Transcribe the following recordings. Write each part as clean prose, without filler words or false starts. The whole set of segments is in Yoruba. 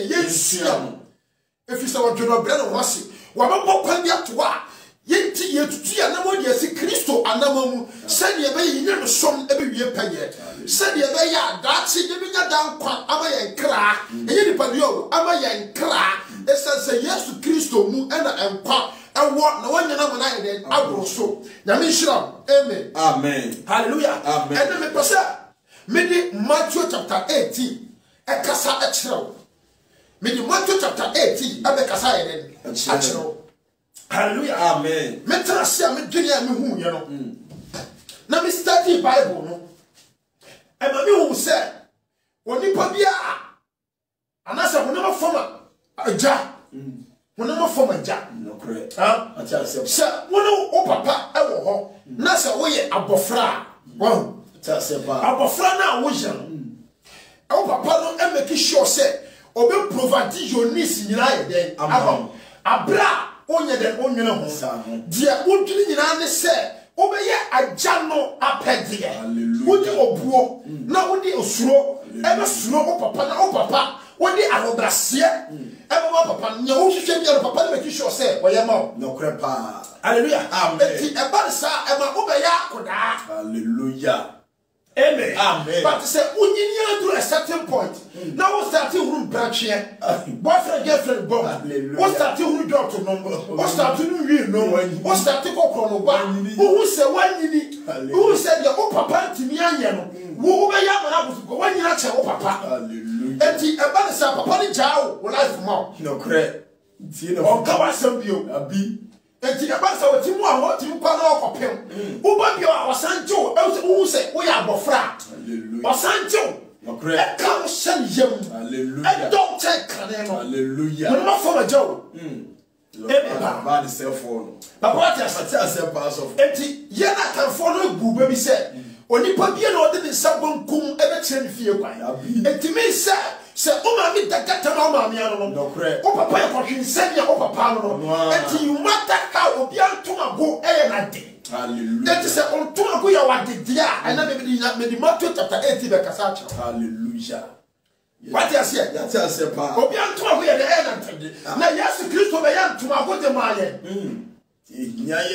yensuam if you say what you know brother wasi wababo kwandi atwa yenti yetutu ya namo de si Kristo anamamu said ye be yin som ebe wie panye said ye be ya dachi ye be nya dan kwa ama ye nkra eye nipa bio ama ye nkra ese Yesu Kristo mu ena enkwa ewo na wanyana mo na ye abro so nyame hira amen amen hallelujah amen and me pesa me di Matthew chapter 18 e kasa e kire me di Matthew chapter 18 e be kasa ye a kire hallelujah amen me trasia me dwene me hu ye no na me study Bible no e ma me hu se onipa bia anasa wona fama aja wona fama aja no correct se wona o papa e wo ho na se wo ye abofra wo abofra na wo je o papa no e make sure se obe provide your needs nyina ye den abra onye den onwene ho dia wodwini nyina ne se obeye agya no apedie wodi obuo na wodi osuro ebe suro o papa na o papa wodi ahobrase ebe ma papa nya wo hwehwe bia papa na make sure se oye ma no crepa hallelujah amen eti eba sa ema obeya akoda hallelujah amen amen but say unyinya to a certain point now we start to room branch here boyfriend girlfriend bomb we start to room job to number we start to we no we start to go no ba who say one yini who said your papa timi anye no wo be ya mana busu go one yina che wo papa hallelujah enti e ba say papa ni jao wo life ma no correct ti no on ka wa sambio abi enti e ba say otimu a ho timu kwa na okopem wo ba bio a wasanjo e wo say wo ya abofra hallelujah wasanjo no correct come send yem hallelujah and don't take caneno hallelujah no for a joe bad cell phone but what is a pass of enti ye na kan follow gu baby say onipa bia na odi ne sabon kum ebe kire ne fie kwan enti me say o ma mi dagata na o ma mi ano no correct o papa e kwhwe nsenia o papa no enti you matter how obi antuma go e na de hallelujah that is a on to go ya wade dia and na me di Matthew chapter 18 be kasa cha hallelujah what you say that is pa obi antuma go ya de e na tade na Yesu Kristo be ya antuma go de maaye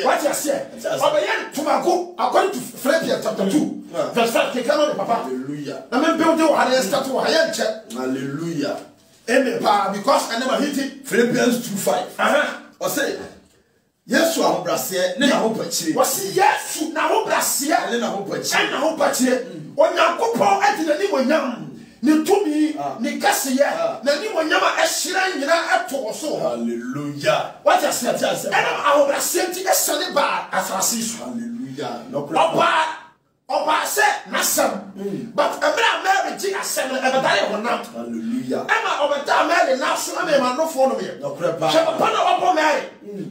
what you say obi ya antuma go according to Philippians chapter 2 verse 5 ke kama de papa hallelujah na me build the one start to higher check hallelujah amen pa because I never hit it Philippians 2:5 or say Yesu ahobrase ne na ho pachire wasi Yesu na ho brase ne na ho pachire na ho pachire onyankopon adina ni monyam ni tumi ni kasiye na ni monyam a ehira nyina eto so hallelujah what you say na ahobrase ti esane ba asase so hallelujah no problem oba se nasam but emra Mary ji asem e bedare honam hallelujah ema obeda Mary na so ema ma no fo no me no problem she papa na obo Mary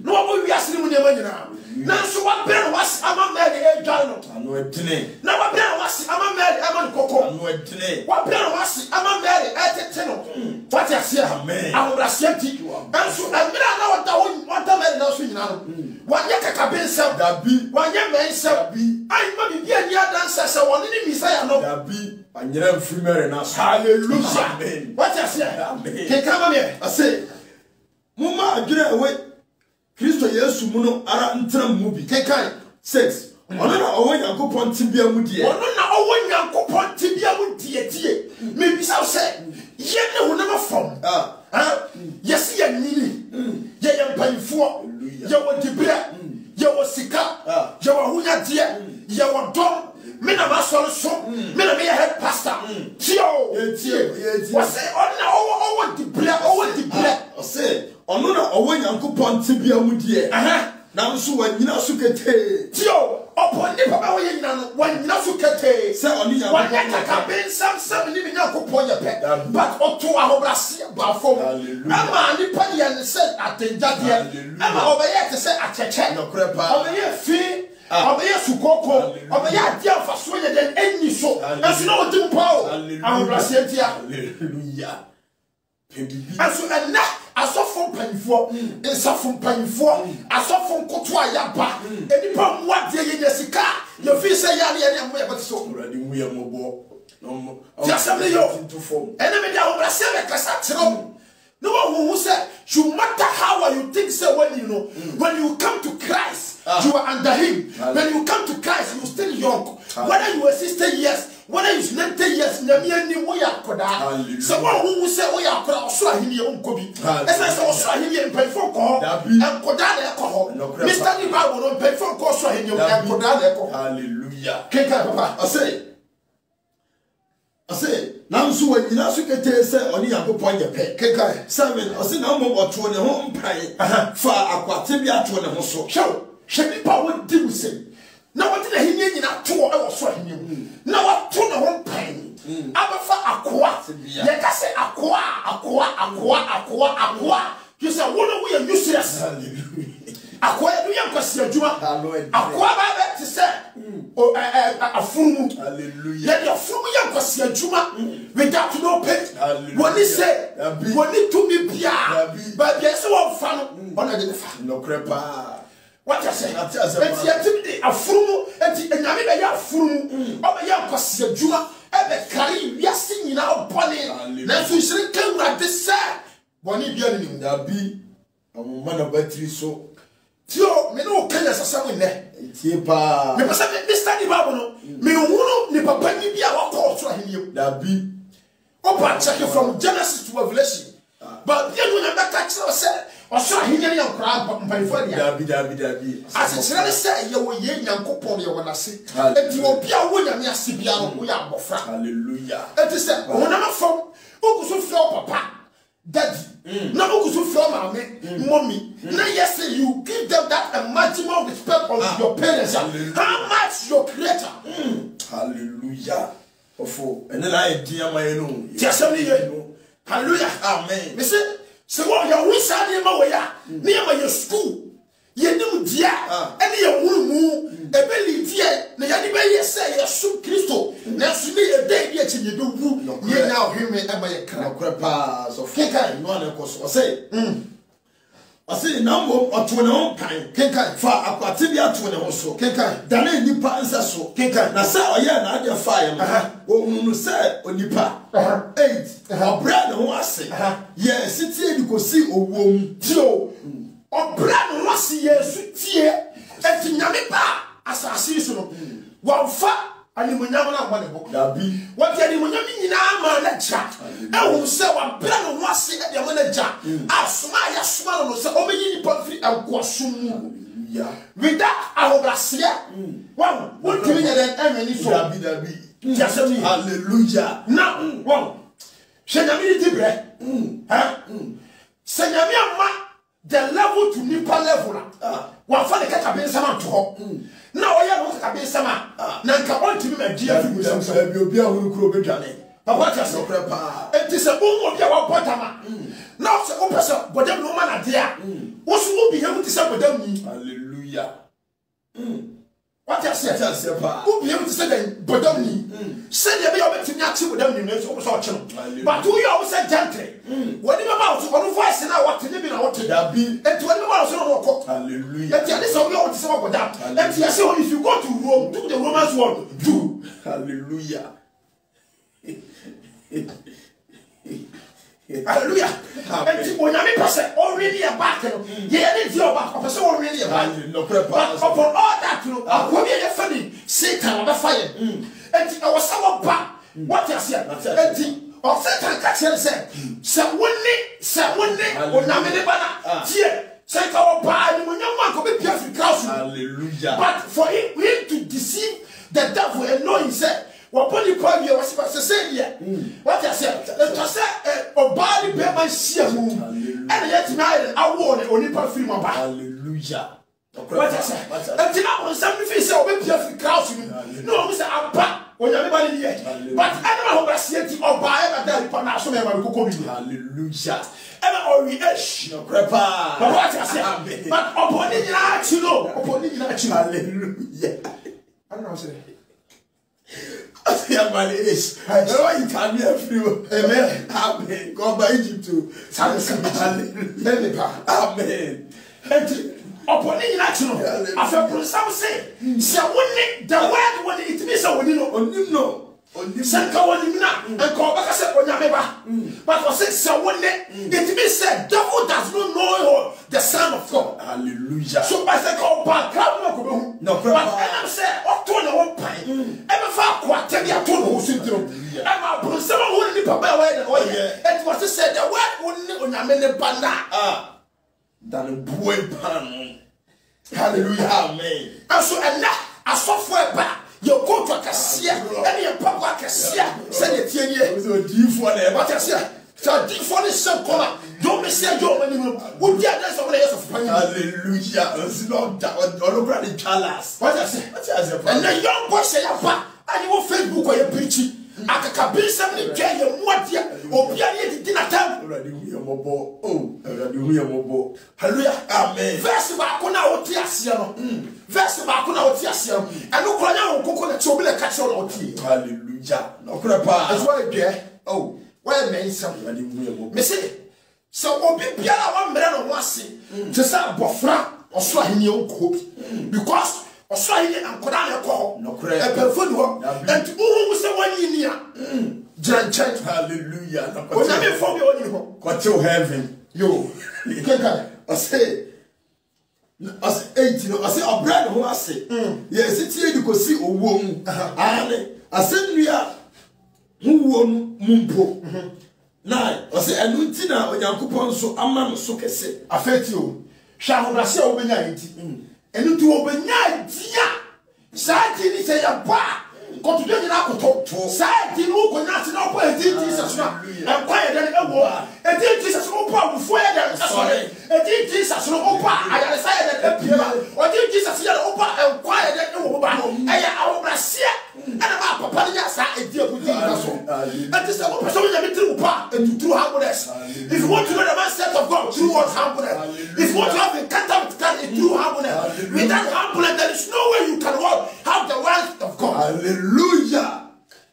no obo wiase ni mu nyama nyina na so wa bre was ama Mary e dwan no anu edine na wa bre was ama Mary ama nkoko anu edine wa bre was ama Mary e tete no what you say amen ahobrase ti enso emra na wada Mary na so nyina no wanya kakabensam dabi wanya mensam dabi ai ma bibia ni adansa se woni ni Messiah no dabi anyera mfiri Mary na so hallelujah amen what you say amen ke kama me I say mama adwena ewe Kristo Yesu mu no ara ntram mu bi ke kan 6 ono na owo Yankopon tibia mu die ono na owo Yankopon tibia mu die me bisa se ye ne ho na mafom yes ye nini ye yempanfo ye wodibre ye wosika ye wahunya die ye wodom me na masoro so me na me head pastor tio wase ona owo dibre say ono na owo Yankopon tibia mu die na nso wanyina so kete tio opo ni papa wo yina no wanyina so kete se oni Yankopon wanyina ka ben sam ni me Yankopon ye pe but oto ahobrase ba fom ama ni pa ye ne se atenja de ama obeye te se acheche no krepa obeye fi obeye sukoko obeye adia faso ye den enni so enso na otim pa o ahobrase tia hallelujah aso enna asofo panifo nsafo panifo asofo nkoto ayaba enipa muade ye sika ye fi se ya ne mo ye beto so urade mu ye mobo Just a million to form. Enemy down over 7 Cassatron. No one who said, you matter how you think so when you know. When you come to Christ, you are under him. When you come to Christ, you're still young. Whether you are 60 years, whether you 90 years, someone who say, oh, yeah, I saw him your own copy. As I saw him in pay for call, and Kodana alcohol. Mr. Niba will not pay for call, so him your Kodana. Hallelujah. I say, now so when you ask you say only a good point of pay. 7 or say no more 20 home pay for a quatibia to an so. Show, Shady Power do say. Now what did he mean in a 2 hours for him? Now what 2 home pay? I'm for aqua. Let us say aqua. You say, what we are useless. Aqua, we are question. Aqua, to say. A fool. Hallelujah. Let your fool young question Juma without no pay. When he said, when he took me Pia, but yes, one fan, one of no crepa. What I say, a fool, and Yamida fool, or a young question Juma, and the Kari, we are singing our pony. Let's we shall come like this, sir. Bonnie Bianin, there be a woman of battery so. Tio, me no Kenya Sassam there. Tipa. Me pasa me study Bible. Me no ni papa ni bia wa call so him. That be. Opa check from Genesis to Revelation. But then when I catch say, or so him yan crab by for dia. That be. As it say you we ye Nyankopon ye wona se. E ti obi a wo nyame asibia no wo ya abofra. Hallelujah. E ti say wona ma fam. Oguso fio papa. Daddy, now you from mommy. Now yes, you give them that maximum respect of your parents. How much your creator? Hallelujah. And then I dear my own. Yes, hallelujah. Amen. Me say, so what your wish are near my way, near my school. Ye know, dear, and your womb, a belly dear, the anybody say, yes, so Christo. Now, see me a day yet in you do, ye now hear me and my crappas of Keka, one of course, or say, I say, number or 21 pine, Keka, far aquatibia to an also, Keka, Dane Nipa and Sasso, Keka, Nasa, yeah, not your fire, who say, or Nipa, 8, or bread and was say, yes, it's here you could see, oh, womb, Joe. O brand wasi Yesu tie enti nyame ba asase so no wa fa animunyam na agba ne bo dabi wati animunyam nyina ma na cha e wo se wa brand wasi e de ma na ja asoma ya soma no se o meyi ni pamfiri ankosum ya wida ahobrasia wa wo timi nya den emeni so dabi jasemi hallelujah na wa shenyami di bre senyami ama the level to Nipa level. One for the Katabin Sama to hop. Now I have Katabin Sama. Nanka want to be my dear. You'll be a who could be Johnny. But what is so prepared? It is a boom of your Potama. Now, so opposite, but them no man are there. What's will be able to say with them? Hallelujah. What I said, who be able to say them, but don't need. Say they be able to not see with them in this option. But who you always said gently. When you about one voice and I want to live in our to be, and to anyone else walk. Hallelujah. Let this all want to say about that. Let you say, if you go to Rome, do the Romans world. Do. Hallelujah. Hallelujah. And when I person already a battle, yeah, it's your back, person already a battle. But upon all that, I will be a funny Satan on the fire. And I was somewhat back. What I said, or Satan catch said, someone, or Naminabana, dear, Satan or Pai, when your man could be perfect. Hallelujah. But for him to deceive the devil and know himself. What you call you was supposed to say here? What I said, to say, or body payment, and yet tonight I won it only per film about. Hallelujah. What I said, until I was something so maybe you cross you. No, Mr. Abba, when everybody here. But I don't know how to or buy ever that upon us, so never go. Hallelujah. Ever or we ish, no crepa. But what I said, but upon it, you know, upon it, hallelujah. I don't know what I say. Why you can't be a free? Amen. Amen. God by Egypt too. Amen. Upon the national, after some say, the word when it means so, you know, Sanka Wanimina, and Kobaka Onyameba. But for 6 1 day, it means said, devil does not know the Son of God. Hallelujah. So I said, oh, but no, but I said, what to know pine? Ever far quite a total syndrome. I'm a someone who didn't papa away. It was said, the word wouldn't Onyamene Banda. Than a boy pan. Hallelujah. Amen. And so, and now, a software back. You go to a cassia, and your papa cassia, send it 10 years. So deep for them. What I say? So deep for this same color. Don't be saying your money. Would you have some layers of money? Hallelujah. It's not that all over the colors. What I say? And the young boy say, and you will Facebook or your preaching. I can be something gay and what yet, or be a dinner time. Oh, hallelujah. Amen. Verse Bakuna Otiasiano. Verse Bakuna Otiasiano. And look on Coco Chobila Catcher Oti. Hallelujah. No crapa. As well again. Oh, why may something? Missy. So, Obi Piana 1 million or 1 to say Bofra or Swahili cook because. Oswahili and Kodana call no credit. And who say 1 year? Giant. Hallelujah. What I mean for you? Got your heaven. Yo, I say 18. I say a brand who I say. Yes, it's here you could see a woman. I said, we are who won Mumpo. Now, I say, and Nutina when you coupon so a man so can say, affect you. Shall I say over 90? And to open ya, Sati say a bar. Go to the Nakoto. Sati no national point, Jesus, and quiet than a war. And Jesus Opa before them. And Jesus Opa, I decided that appear. Or did Jesus Opa and quiet than a woman. I will see and about Papa, a deal with you. That is the person you have and true humbleness. If you want to know the mindset of God, true humbleness. If you want to have a cut with true humbleness. Without humbleness, there is no way you can walk. Have the word of God. Hallelujah.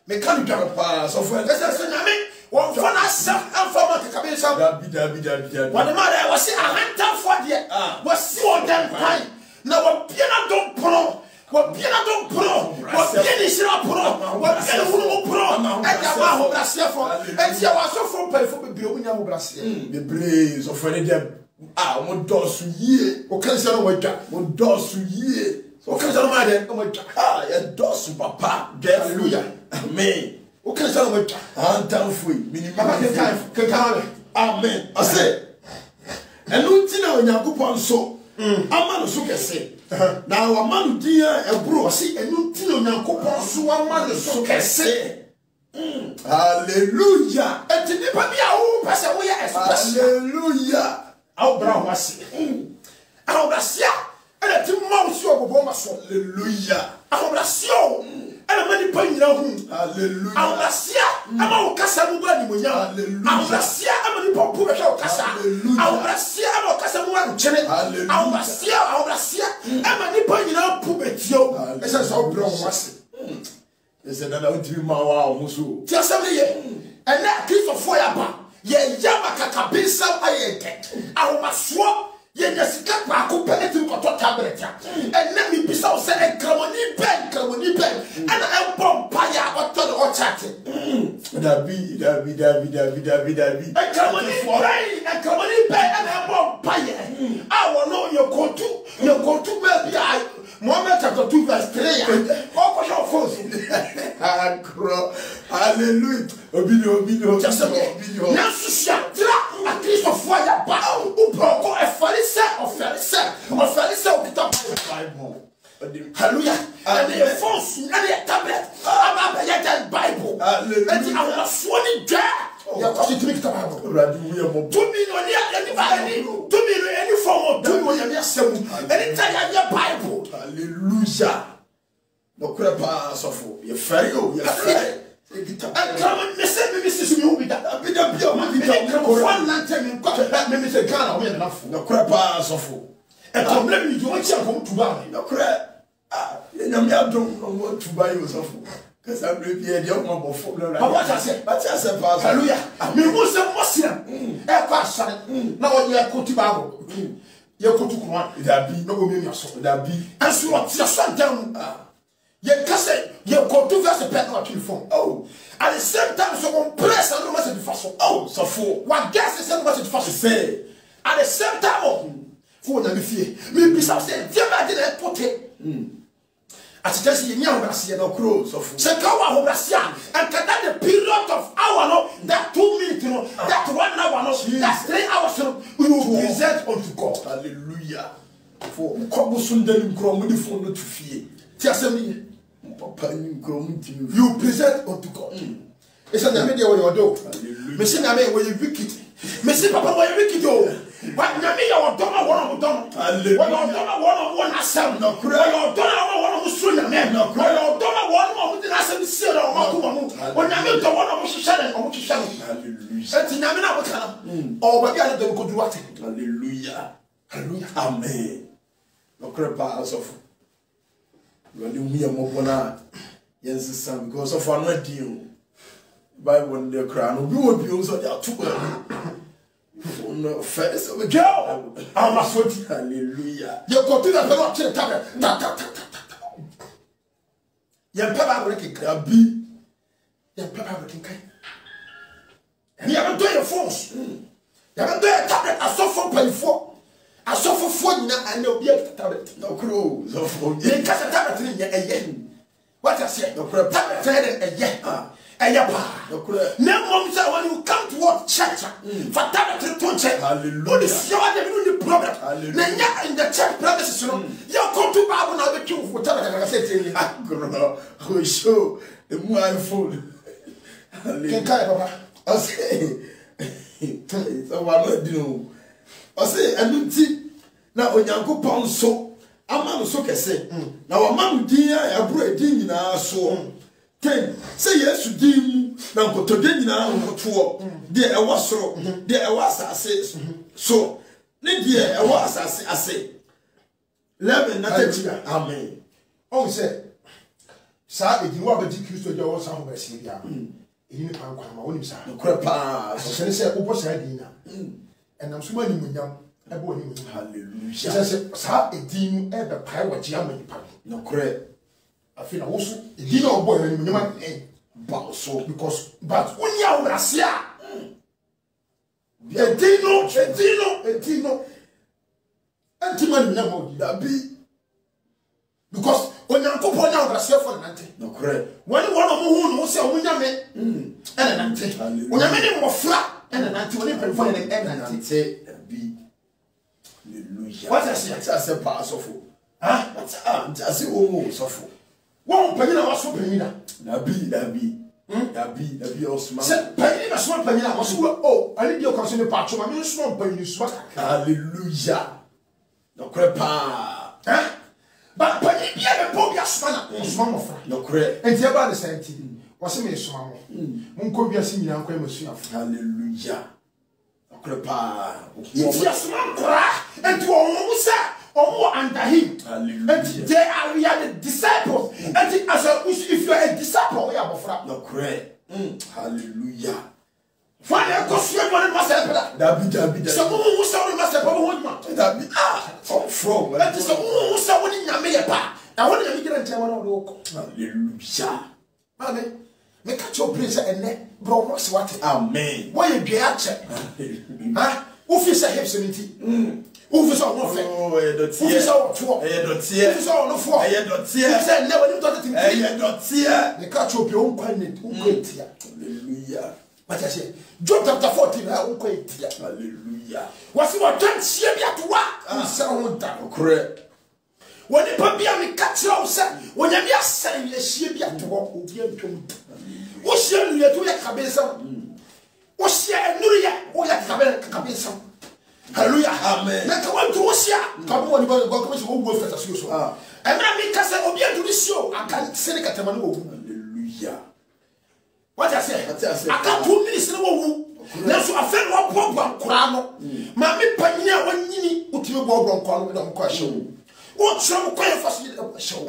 Mechanical pass of what I mean. One for us, and for my cabin. What the matter was a hunter for the was so damn fine. Now, a piano don't pro. What piano don't pro. What piano is not pro. What piano pro. And the one Brazil for. And you are so from pay for the Bill Brazil. The blaze of any them. Ah, one does ye. What can you wake up? One does ye. So, can you imagine? Oh my God. Ah, a does papa. Hallelujah. Amen. What can you wake up? I'm down for you. Amen. I say, and Nutina when you go on so, a man so can say. Now, a man, dear, a bro, see, and Nutina when you go on so, a man so can say. Hallelujah. And to never be a whole person, we are hallelujah. Our brown was our Brasia. And a two months of Bomas, hallelujah. Our Brasio, and a many point hallelujah. Our Brasia, and our Casamuani, our Brasia, and the Popu Casa, our Brasia, our Casamuan, our Brasia, and many point Pubetio, as I saw brown was. There's another dream, Musu. Tell somebody, and that piece of fire. Ye Yamaka Bisa Ayete, our swap. Ye just got my competitive tablet, and let me be so say, Cramoni pen, and a bomb paya or ton or chatting. That be, a Cramoni pen, and a bomb paya. I will know your go to maybe I. Mohammed chapter 2 verse 3. What your force? Hallelujah. Obino. Just obino. Now, at least of fire, who broke a Pharisee of the Bible. Hallelujah. And the false and the tablet about the Bible. And I was sworn there. You are going to make the Bible. 2 million any form of 2 million any time Bible. Hallelujah. No crap of you ferry. And come on, Mrs. You be that. Be the one lantern. Mrs. Ghana, we enough. No crap of and come let me do what you want to buy. No crap. You don't want to buy yourself. Because I'm really a young man before. But what I said, hallelujah. I mean, what's a Muslim? A question. Now you are to Bible. You go to Quran. That be no women, that be. And so what's your son down? You can say. You go to verse pen or telephone. Oh, at the same time, so on press and message the first. Oh, so for what gas is send message first say. At the same time, oh, for the fear. Maybe some say, Jama didn't put it. As just in young Russia, no crows of Sakawa Russia, and that the period of hour, no, that 2 minutes, no, that 1 hour, no, that 3 hours, no, we will present unto God. Hallelujah. For Kobusundan Gromudi for not to fear. Tiasemi. You present unto God. It's a media when you do. Missing a man when you wicked. Missing Papa when you wicked. What Namia or Donna one of Donna? What your Donna one has some no cry or Donna one who soon a man no cry or Donna one who did not send the seal or Makumu. When Namia the one of Shannon or Shannon. Hallelujah. And Namina Wakana. Oh, but the other don't go do what? Hallelujah. Hallelujah. Amen. No crepa as of. When you hear Mopona, yes, son, because of one deal. By one day crown, you will be also there too. First, go! I'm a foot. Hallelujah. You go to the fellow to the tablet. Young Papa working crabby. Young Papa working kind. And you haven't done your phones. You haven't done a tablet. I saw for pay for. I saw for 4 and no be a tablet. No crow. So for you cast a tablet in a yen. What I say, no crab tablet a yen. And your pa. No mom said when you come to what church for tablet to check. Hallelujah. What is your problem? Hallelujah. In the church premises, you come to Bible now the king for tablet. I said to you, who show the more food. Hallelujah. I say, so what do you do? I say, and you see, now when you go pound so, a man so can say, now a man dear, a bread in our soul. 10 say yes to dim, now go to dinner, dear, I was so, dear, I was, I say, so, dear, I was, I say, 11, amen. Oh, say, sir, if you want to decrease to your son of a Syria, you can't come on, sir. No crap, I say, opposite dinner. And I'm so many young. Hallelujah. Says, a dean ever pie what Germany. No crap. I feel also a dinner boy and you might but so because but when you are Russia, a dino, and Timon never that be because when you go on out Russia for an no crap. When one of whom will say, when you met and an auntie, when you made him more flat. And an anti for an and say, be what I say, I said, pass off. Ah, I say, oh, so for one penny was so penny. That be also. Said penny, a small penny was oh, I need your consumer patch. I mean, small penny, swat. Hallelujah. No crepa. Eh? But penny, be a bobia spanner, small of no crep. And the about the same thing. Was a small. Uncle be a senior uncle. Hallelujah. If you small crack and to almost or more under him. Hallelujah. They are the disciples. And as if you are a disciple, we have a frap. No crap. Hallelujah. Father, go swim on myself. That be someone who saw myself over 1 month. That be from that is someone who saw what in your pa. I want to get a one. Hallelujah. Amen. Make your place and net, bro. What's what? Amen. Why you get check? Huh? Who feels a hipsonity? Who feels on one thing? Oh, I don't see it. I don't see it. I don't see it. I said, never knew that. I don't see it. The catch up your own planet. Hallelujah. But I say, John chapter 14, I won't quit here. Hallelujah. What's what can't see me at work? I sound down. Correct. When the puppy and catch you outside, when you're saying you see me at work, will be able what's your new to your cabin? What's your new year? Or your cabin? Hallelujah. Amen. Let the one to Russia. Come on, go to work as usual. And I make us obey to this show. I can't say it. Hallelujah. What I say? I can't 2 minutes in a woo. Now, so I felt one bomb crano. Mammy Pania, 1 minute, put your bomb call with a question. What's your question? Show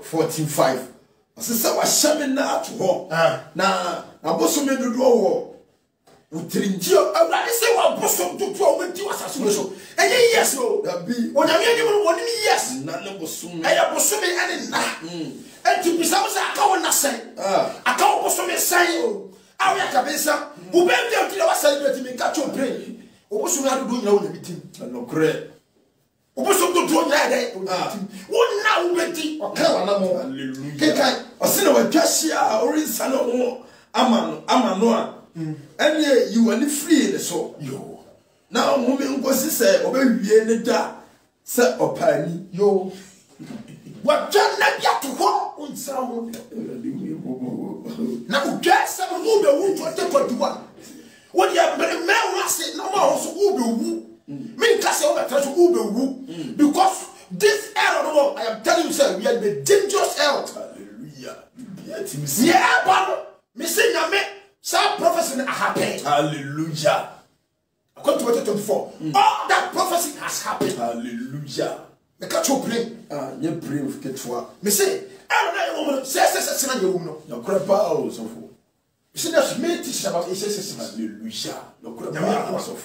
14:5. I said, I was shaman now to walk. Now, I was so many to do. Utrinjio, I say, well, Boston to 12 so. And yes, no, when I mean, you want yes, none was soon. I have Boston and na. And to be some, I can't say. I can't Boston say, I have a visa, who bent down to our celebrating me catch your brain. Obosun had to do your own meeting. No great. Obosun to do that. One now, Betty, or Kawanamo. Hallelujah. Or Sinner, Cassia, or in Sano, Amanoa. And yet you are free in the soul. Yo. Now, woman was say, obey the da, set or penny. Yo. What John not to walk on sound. Now, guess some who the wood to 21. What you have been a man was it no more also woo. Me class over try to woo because this error, I am telling you, sir, we are the dangerous error. Hallelujah. Yeah, but me say na me. Some prophecy are happened. Hallelujah. According to Matthew 24, all that prophecy has happened. Hallelujah. Me catch you pray. You pray with Ketwa. Me say, I don't know woman. Say, you woman. No grandpa also. You see that me teach about it. Hallelujah. No grandpa also.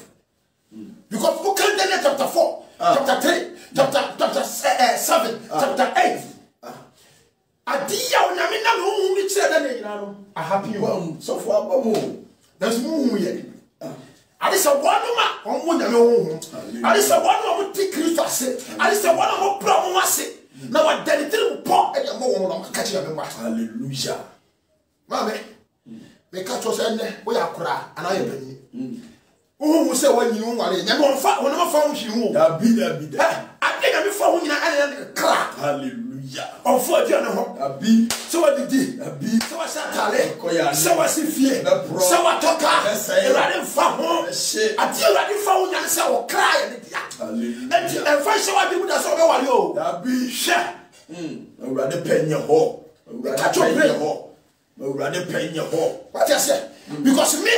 Because who can then chapter 4, chapter 3, chapter 7, chapter 8. Adia onyamina no hu mi kire da nyina no a happy one so for abamu that's mu hu ye ade se wonu ma onwo nyame hu ade se wonu mo ti Kristo ase ade se wonu mo bra mo ase na wa dani tiri po e de mo won no ka kire me ma hallelujah mama me ka cho se ne wo ya kura ana ye bani hu se wanyi hu wale nyame won fa won ma fa hu hwi hu da bi ade nyame fa hu nyina ane kra hallelujah. On foot, you know, a bee, so what did a bee, so I sat so I see fear, so I talk, I didn't find shit. I tell I didn't find and so cry and first so I did with us all you. That be share. Rather pen your hole, rather pen your hole. What I said? Because me.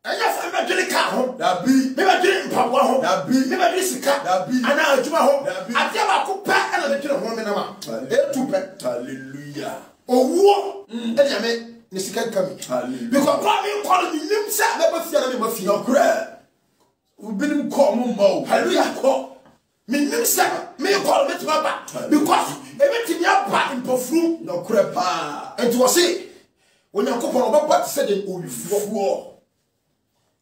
I have a car home, that be, never did power home, that be, never did car, that be, and now to my home, I never could pack and I get a home in a man. Hallelujah. Oh, and I mean, Mr. Can come. Because probably calling me names, never fear me, your crab. We've been common more. Hallelujah. Call me names, me call me to my back because everything up back in perfume, no crap. And to say, when you're couple of what said in war.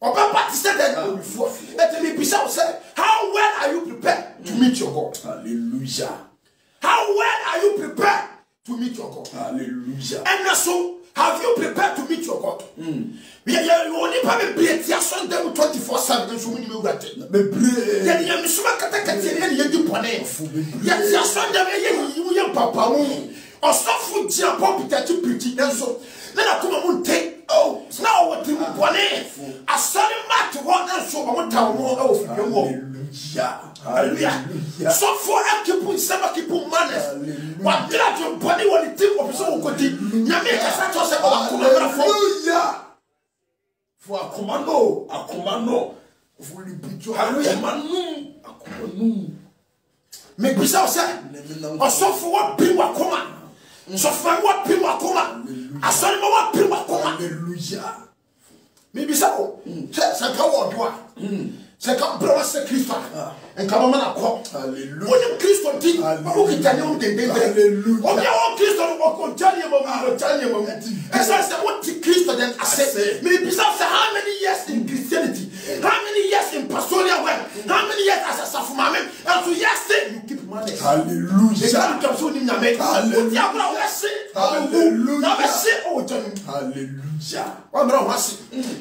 Let me be so say, how well are you prepared to meet your God? Hallelujah. How well are you prepared to meet your God? Hallelujah. And so, have you prepared to meet your God? You only probably be at your Sunday 24/7 and so many will get it. Then you miss my catacity and you do pone. Yes, your Sunday, you young papa, or some food jump up to pretty and so. Then I come and take. Oh, now what you want? I saw him back to one and so I want to more of your home. Hallelujah. So for I keep on some people manners. What did I do? Body when it tip of so good. Yamika Santos hallelujah. For a commando. Fully put your hallelujah. A commando. Make me so say. Or so for what people are command. So for what people are command. I saw him what people are command. Hallelujah. Maybe so. Say come on, say come brother say Christ and come on a call. Hallelujah. When Christ did, who can tell you the hallelujah. When you Christ will tell you as I said what Christ then I said maybe so how many years in Christianity, how many years in pastoral work, how many years as a safumame, and so yes you keep money. Hallelujah. Hallelujah. Hallelujah.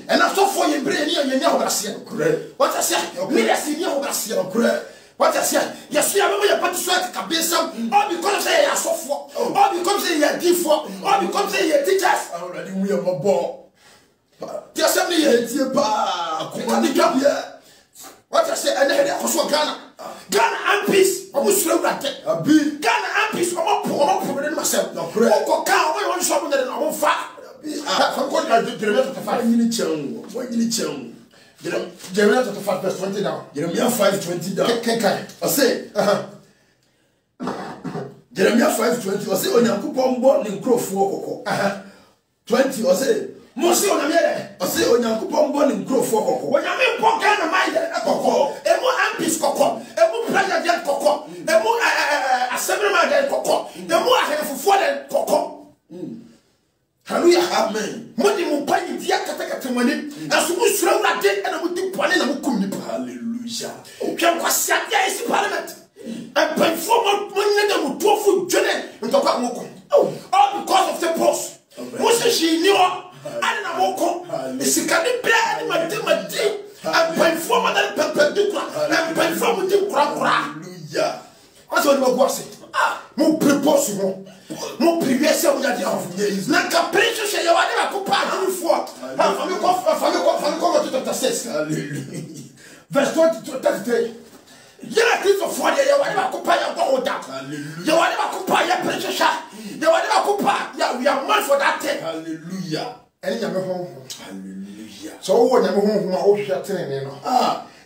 And I saw for you brain you know what I said, me I see you what I said, yes, you are going to sweat cabin, all because they are so for, all because they are deep for, all because they are teachers. Already we are ball. Just a minute, what I said, and then also Ghana and peace, almost slow that a big Ghana and peace, I'm not myself. No, correct. Go down, I want something that I won't fight. I'm going to the 5 minute channel. 1 minute channel. Jeremiah 5 verse 20 down. Jeremiah 5:20 down. I say, Jeremiah 5:20. I say, Onyankopon born in Crowfo. 20. I say, Mosi on a mere. ɔse onyankopɔn bɔ ne nkurɔfoɔ kɔkɔ onyame bɔ Ghana man kɔkɔ emu ampis kɔkɔ emu president kɔkɔ emu assemblyman den kɔkɔ emu ahemfofoɔ den kɔkɔ hallelujah amen modi mu banyi dia katakata mani aso mu sura wurade na mudi bɔne na mukum nipa hallelujah twam kwasi adia isi parliament empanfo mo nyɛ mu tofo dwene ntɔkwa moko all because of the boss Mose shi ni o ani na moko esikani bra ni madi empanfo ma dan perpendicular empanfo mo di kura hallelujah ɔsɛ ɔni ma guase mo prepose mo mo previous year mo yadi off na capricho she ya wade ba ko pa adifo fami ko chapter 6 hallelujah verse 20 to 33 yera Kristo for ya wade ba ko pa ya go oda ya wade ba ko pa ya preacher sha ya wade ba ko pa ya we are mad for that thing hallelujah eni nyame ho hallelujah so wo nyame ho a wo hwehwɛ tene no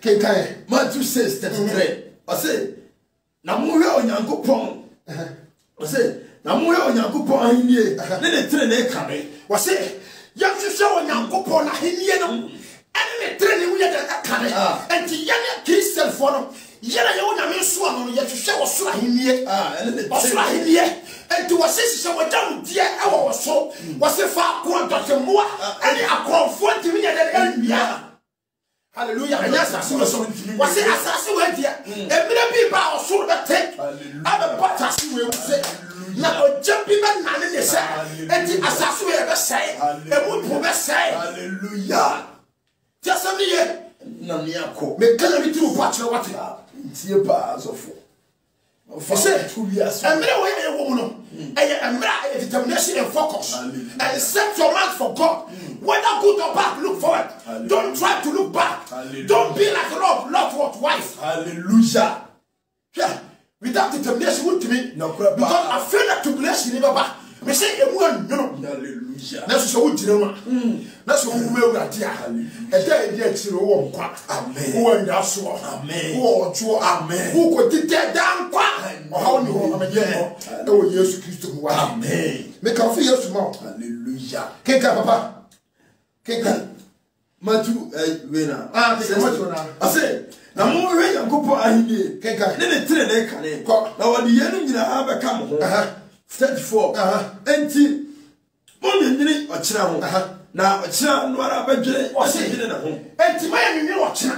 kenkan Matthew 6:33 ɔse na mo hwɛ onyankopɔn ɔse na mo hwɛ onyankopɔn ahenie ne tire ne kame wɔse yɛhwehwɛ onyankopɔn ahenie no ɛne ne tire ne wuyɛ de kame enti yɛne Christian fo no yɛna yɛwɔ nyame so ano no yɛhwehwɛ wɔ soro ahenie ɛne ne ɔsoro ahenie enti wɔse hyehyɛ wɔgya wo deɛ ɛwɔ wɔ so wɔse fa akoa dɔtemmoa ɛne akorɔmfoɔ ntimi nyɛ dɛ ɛnwia hallelujah ɛnyɛ asase wɔ so wɔse asase wɔ adia ɛmmerɛ bi ba a ɔsoro bɛte abɛbɔ asase wɔ mu se na ɔgya bi bɛnane ne sɛ enti asase wɔ yɛbɛsɛe ɛmu po bɛsɛe hallelujah ti asɛm ne yɛ na ne akɔ meka na metiri wo po akyerɛ wɔte ntie pa asɔfo ɔsɛ ɛmmerɛ wɔ yɛ wɔ mu no ɛyɛ ɛmmerɛ a ɛyɛ determination and focus and set your mind for God whether good or bad look forward don't try to look back don't be like Lot's wife hallelujah yeah without determination won't me because I feel that tribulation never back me say emu anwono hallelujah na so wo gyina ma na so wo mu awurade a ɛda ɛdi akyire wo nkwa amen wo anya so amen wo ɔtwo amen wo ko tete dan kwa ɔhaw ni ho amagye no ɛwɔ Yesu Kristo mu wa amen me ka fo Yesu ma hallelujah kenka papa kenka Matthew wena kenka Matthew na ase na mo hwɛ Yankopɔn ahenie kenka ne tire ne kane na wɔde yɛn nyinaa bɛka mo ho 34 enti mo nyini ɔkyena ho na ɔkyena no ara bɛdwene ɔsɛdwene ne ho enti ma yɛ nyini ɔkyena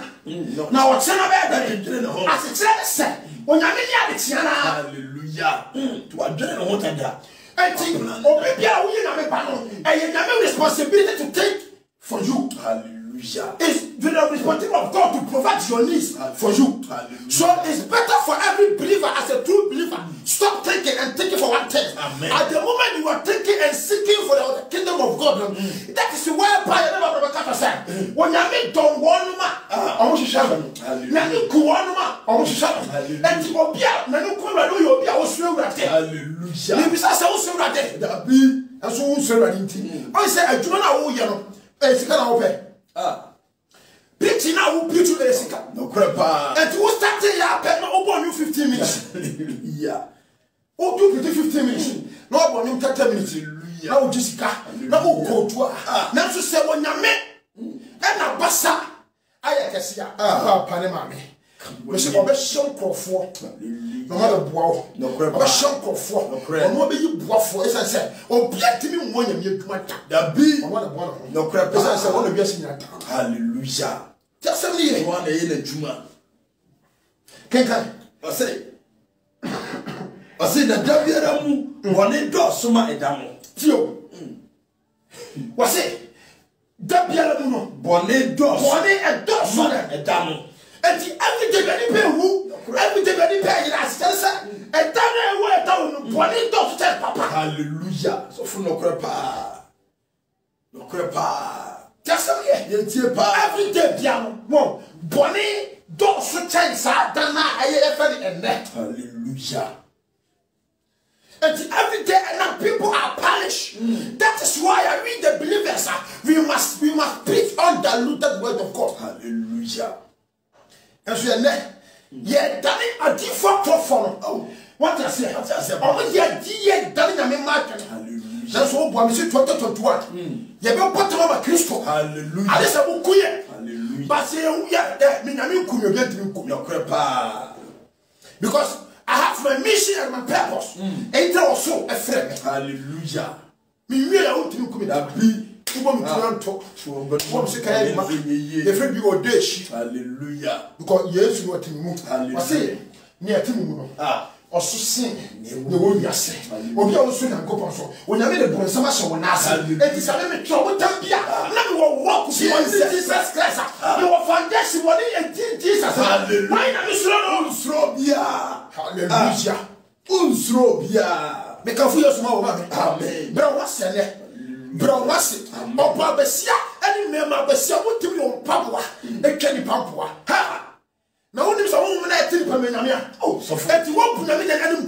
na ɔkyena bɛdwene ne ho asekyerɛ sɛ onyame ne adekyea na hallelujah to adwene ne ho tada enti obi bia wo yi na me ba no ɛyɛ nyame responsibility to take for you hallelujah it's the responsibility of God to provide your needs for you so it's better for every believer as a true believer stop thinking and thinking for one thing amen at the moment you are thinking and seeking for the kingdom of God that is where prayer never ever say when you meet don one ma almost shadow na you ku one ma almost shadow and you obi a na no ku ra do you obi a wo so urate hallelujah ni bisa say wo so urate da bi aso wo so urate nti o say adwuma na wo ye no sika na wo pe preaching now will preach to the sick. No crap. And who started ya pay no open you 15 minutes. Yeah. Oh, do 15 minutes. No open you 30 minutes. Now Jessica. Now go to now to say when you me and a bassa. I can see Panama. We say obession crofo. No matter bow. No crap. Obession crofo. No crap. No be you bow for as I said. Object me when you do that. That be no crap. As I said, one of you hallelujah. Just a minute. One day in a juma. Kenka. I say the Davieramu, one in Dosuma Edamo. Tio. What's it? Davieramu, Bonnet Dos, one a Dosuma Edamo. And the every day any pay who, every day any pay in Astasa, and down way down, one in Dos, Papa. Hallelujah. So for no crepa. No crepa. Just a minute. Every day, piano, one, Bonnie, Dos, Chance, Dana, I ever and that. Hallelujah. And every day now people are punished. That is why I read the believers. We must preach undiluted word of God. Hallelujah. And so yeah, done a default for oh, what I say? Oh, yeah, done a market. That's what we see 2021. You have put on Christo. Hallelujah. I just have hallelujah. But say, yeah, me na me kuyo get me kuyo krepa. Because I have my mission and my purpose. Enter also a friend. Hallelujah. Me we are to kuyo da bi. Hallelujah. Because yes, you are to move. I say, near Timu. Or so sing the word you say. Or you also can go so. When I made a bon summer show, it is a little trouble. Now you will walk to Jesus Christ. Your foundation, what Jesus. Why not Unsrobia? Hallelujah. Unsrobia. Make a few small woman. Amen. But what's your name? Bro, what's it? Oh, Babasia, any member of Basia, what do you want, Papua? A candy Papua. Ha! Now, only some woman I think Pamania. Oh, so for that you won't put them in an enemy.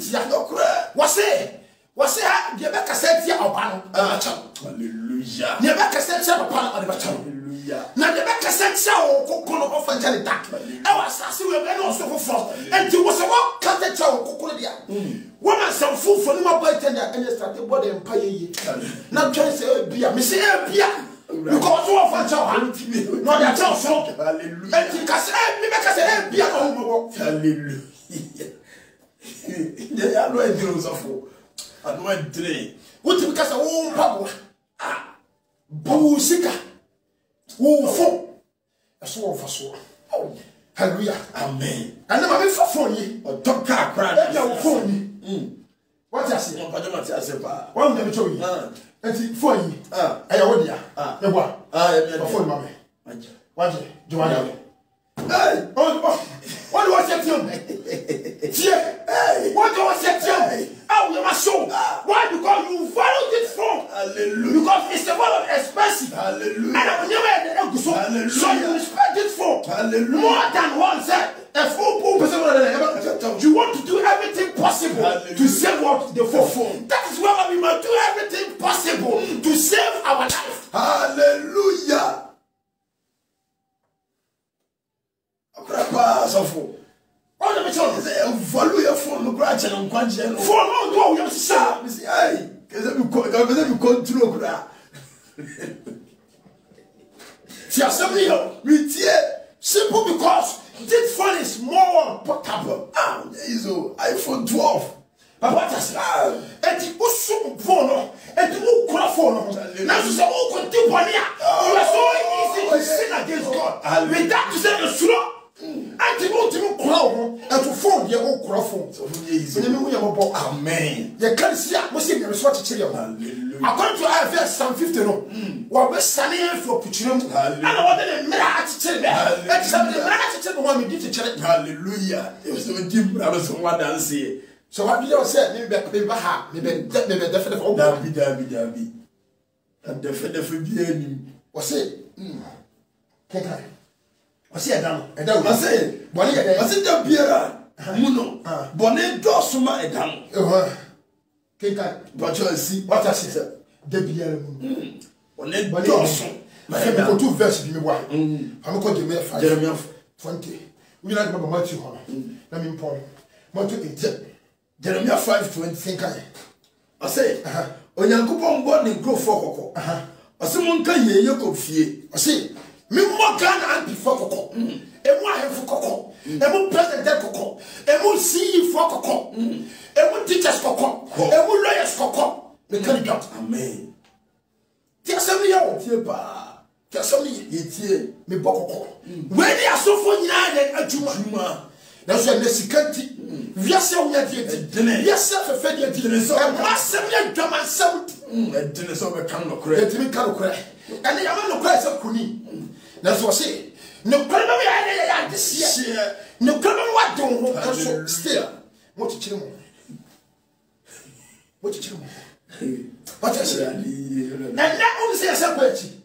What's it? What's it? Rebecca said, yeah, hallelujah. Rebecca said, hallelujah. Now, Rebecca said, so, Cocono of Angelita. I was asking you, and also for and you was a walk, cut the chow, Cocolia. Woman, some food for my boy tender and you started body and pay. Now, trying to say, beer, Miss Beer. Because you are for child, not that child, so hallelujah. And you can say, me make us say, beer, hallelujah. They are no ideals of I don't drink. What because of all Pabua? Ah, Busika. Oh, for a sword for sword. Oh, hallelujah. Amen. And then I'm for you, or top car crack, for me. What I say? One of them told you. And for you, I already are. The one. For mammy. What, Joanna? Hey, what was that young? Hey, what was that young? Oh, you must show. Why? Because you followed it from. Hallelujah. Because it's a word of expensive. Hallelujah. And I will never so. Hallelujah. So you respect it for. Hallelujah. More than one said. A full person. You want to do everything possible to save what the four. That is why we must do everything possible to save our life. Hallelujah. All the mature follow your phone, grudge and quantum. For no, go, you say, I control. Simple because this phone is more portable. Ah, there is an iPhone 12. But what is that? And you put phone and you call phone. Now you say, oh, continue. You are so easy to sin against God. Without to say the slow. And you want to call and to phone your own phone. Amen. You can't see a Muslim resort to according to Isaiah Psalm 50, what was standing for Puchum, and I wanted a mirror to tell me. And somebody to tell me what we did to church. Hallelujah. It was no deep brothers from what I say. So what did you say? Maybe definitely. Dabby. And definitely was it? I say, I say, Bonnie, I said, the beer, Muno, Bonnet, Dossuma, and down. But you see what I said, the beer, Bonnet, Dosson. My family two verses in the one. I'm going to make 5 20. We like Matthew Honor. Let me point. Matthew 8. Jeremiah 5:20. Think I say, when you go on board and grow for Coco. I someone can hear you go fear. I say, me more can before Coco. And one for Coco. And one president Coco. And one CEO for Coco. And one teachers Coco. And one lawyers Coco. The candidate. Amen. Tell somebody else. Tell somebody it's me Boko. When they are so for Yan and Juma. That's why the security. Yes, we are dead. Yes, sir, for Fed. And massive German sound. And dinner over cannot credit. And the Yaman cries of Kuni. That's what I say. No problem this year. No problem what don't still. What you chill? What you chill? What I say? And that only says a question.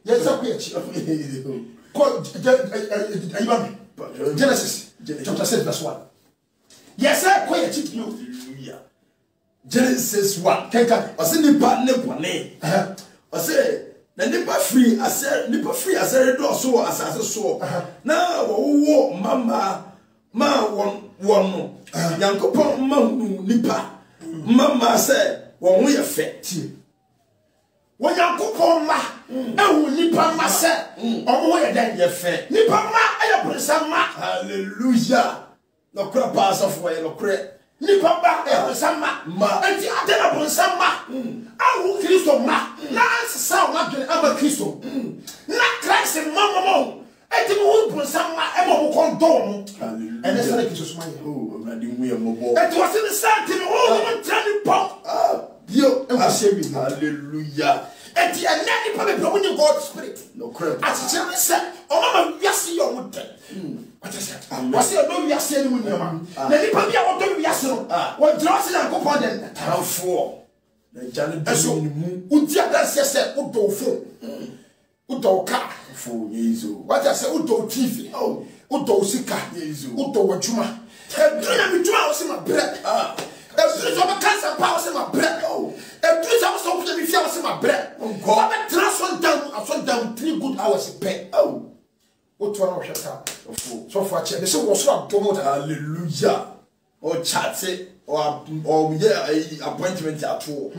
Yes, a question. Genesis chapter 6 verse 1. Yes, I quite you. Genesis 1. I say nipa ne bone. I say na nipa free. I say nipa free. I say do so asase so. Na wo mama ma won no. Yankopon ma hu nipa. Mama say won ho ye fe. When you go ma, and when nipa ma se, omo ye den ye fe. Nipa ma aye bresa ma. Hallelujah. No crap pass off way no cre. Nipa ba e bresa ma. Enti adena bresa ma. Awu Kristo ma. Na ansa ma dwen ama Kristo. Na Christ mama. Enti mo bresa ma e mo kon don. Hallelujah. And that's like Jesus ma ye. Oh, na di mu ye mo bo. Enti was in the same thing mo tani pop. Yo, hallelujah. And the another probably promoting God's spirit. No crap. As Jeremy said, oh, Mama, we are seeing your wood. What I said, I said, no, we are seeing with your man. Then you probably are going to be a what draws and go on them. How for the Janet Besson, Udia, that's said, Udo phone, Udo car, 4 years old. What I said, Udo TV, oh, Udo Sika, Udo Wajuma. Tell me, you was in my bread. If you cancer powers in my bread, oh, if you have something if you have my bread, oh, I transfer down 3 good hours in bed. Oh, what 1 hour shut up? So far, check. This was what promote. Hallelujah. Or chat it, or yeah, appointment at all.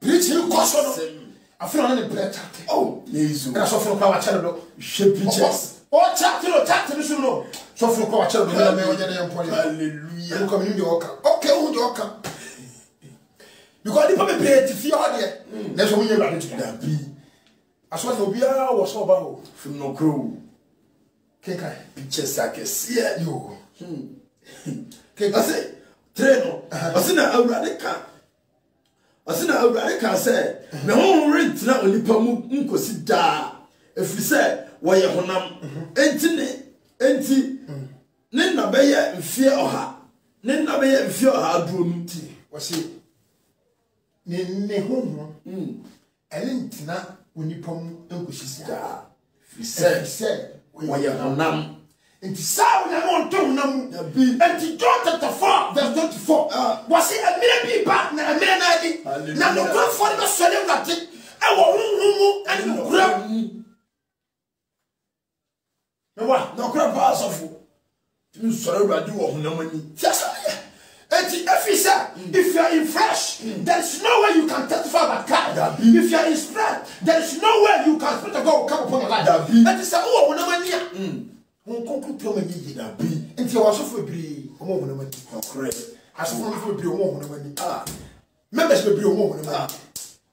Preach you, caution. I feel on the bread. Oh, yes, and I saw from our channel. Shape pictures. Oh, chat to the no. So from our channel, hallelujah. You come in the oka. Okay, who the oka? Because the people pay to fear there. That's what we are ready to be. As what will be our so about from no crew. Keka, pictures like a seer you. I say, Treno, I see now a radical say, the whole rent now only Pamu sit da. If we say, why you honam, enti, Nina Bayer and fear or her. Nina Bayer and fear her broom tea. Was it? Ne home, and not when you come and star. He said, why you honam. And sound I want to know, and to daughter to 4, there's 24. Was it a million partner, a million? Now, no good for the selling that it. I won't and grab. No, what? No crap pass off. You sorry, I do no money. Yes, if you are in flesh, there is no way you can testify about God. If you are in spirit, there is no way you can speak to God come upon your life. That is oh, no money. Conclude to me, and you also for be a moment. Correct. As for be a woman. Members will be a woman.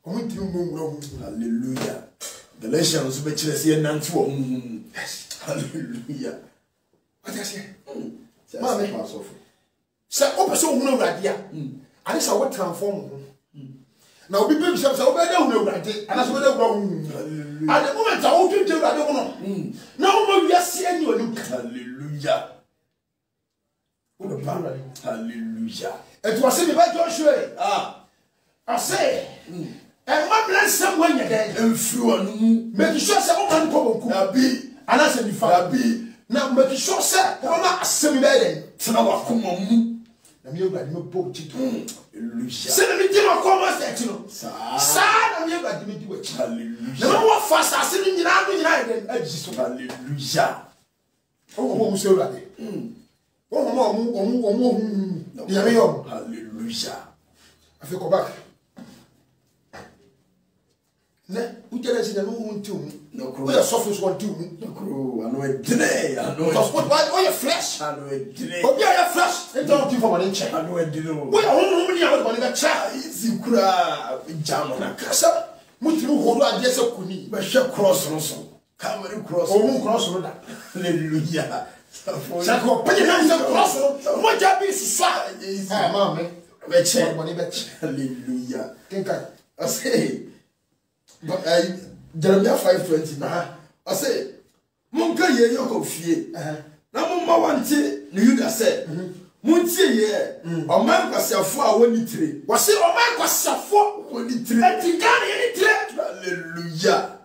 Hallelujah. Galatians, which is here, none for hallelujah. What I say? Mamma, say, open so no idea. And it's a what transform. Now, we build themselves over there, no idea, and that's what they're wrong. At the moment, I won't do that. I don't know. No more, we are seeing you. Hallelujah. Hallelujah. It was in the Joshua. I say, and my bless someone again, and through make sure someone come be. And I said, if I be now, make sure, sir, I'm not assimilating. Tanawa come on. I'm your bad, no boat. Send me to my commerce, you know. Sir, I'm your bad, me do it. Hallelujah. No more fast, I send you out in hallelujah. Oh, so ready. Oh, hallelujah. I feel go back. We tell the moon too. No, we are suffering one too. No, crew, I know it today. I know it. Why your flesh? I know it today. But we are flesh. They don't give for one inch. I know it. We are only out of the child. Easy crab, jam on a castle. Mutu hold on, yes, a kuni. But she cross also. Come and cross. Oh, cross road. Hallelujah. Sako, put your hands up cross road. What job is swag? Mamma, hallelujah. Think I say. But Jeremiah 5:20 I say, Monka ye yoko fie. Na mumma wanti ni Yuda say, Muntie ye, o man kwasiafo a woni tire. Wase o man kwasiafo woni tire. Etigane ye tire. Hallelujah.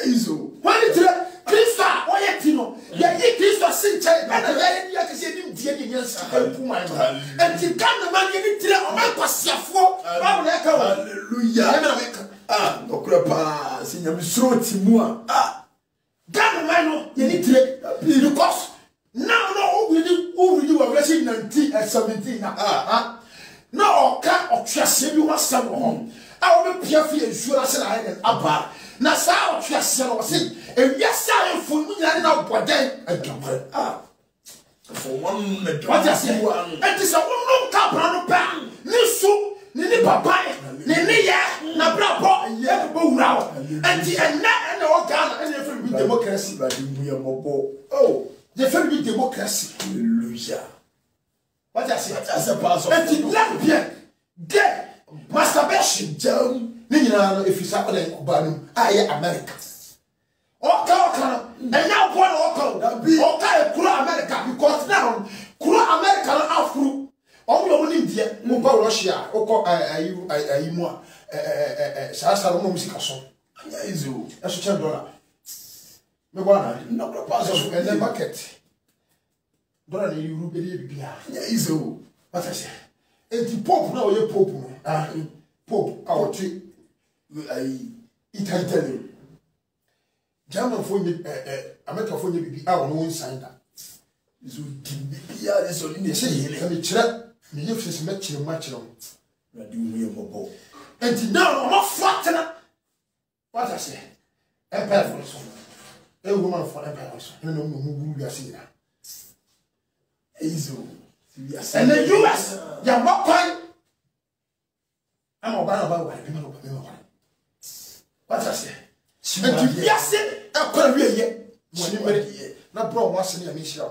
Eizo. Woni tire. Kristo o ye tino. Ye Kristo sinche na ye ya kese nim die ni nyansa ka puma ma. Etigane man ye tire o man kwasiafo. Hallelujah. No crapa, Signor Misrotimua. That man, you need to because now, we do a blessing 19 and 17. No, can't trust you was some home. I will be careful and sure as I am about. Now, how to say, if yes, I am for me, I know what then I do. For one, what I say, and this a woman cap on a pan, Nisu, Nini Papa, Nini, Nabrabo, yeah, Bow, and the and organ, and every democracy, but we are more. Oh, the family democracy, Hallelujah. What I say, as a pass of Lampion, dead, masturbation, Joan, Nina, if you saw them, Kubanum, I am America. And now one okay, Kura America, because now Kura America are through all your India, Muba Russia, Oko, I more Sasa music song. Is you as $10. No pass of the market. Don't you believe beer? Is you what I say. And the Pope now, your Pope, Pope, our tree, Italian. German for America for you, our own sign that. This would be only the same. Let me check. Me if it's match on. And now I'm not flattening. What I say? Empire for some. A woman for empire. And no move, we are seeing that. And the US, you're not quite. I'm about what I say. And yes, I can't really yet. When you made it, not brought once in a mission.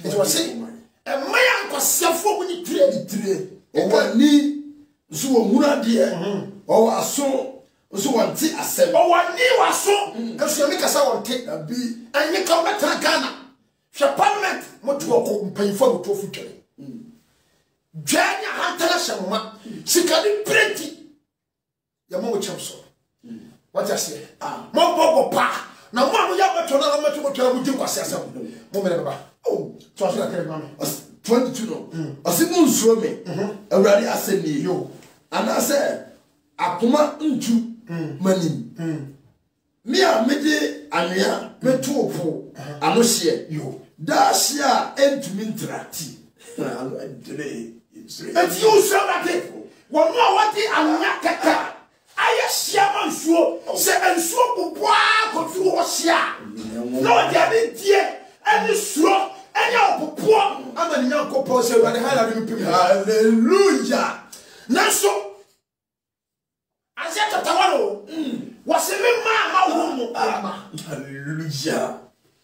It was saying, a man was self when you trade. Or ni, so Muna dear, or a son, so one tea a seven. Or one new a son, because you make us our take a bee, and you come back to Ghana. Parliament, what you are paying for the future. Jania Hunter Shama, she can pretty. Your mother champs. What I say? Mo pa. Na mo amu ya beto na mo to mu di kwase asem. Mo mere baba. Oh, so I say mama. 22 no. Ase mu nsuro me. Awurade asem ni yo. Ana say akoma ntu manim. Me a mede anwea meto opo ano hye yo. Da hye a entumi ntrati. Alo adre. Enti you so that it. Wo no wati anwea keka. I share so say and so go through Russia. No, they are dear and slow and your poor. I'm a young couple say when hallelujah. Now so I said to Tawaro was a man, hallelujah.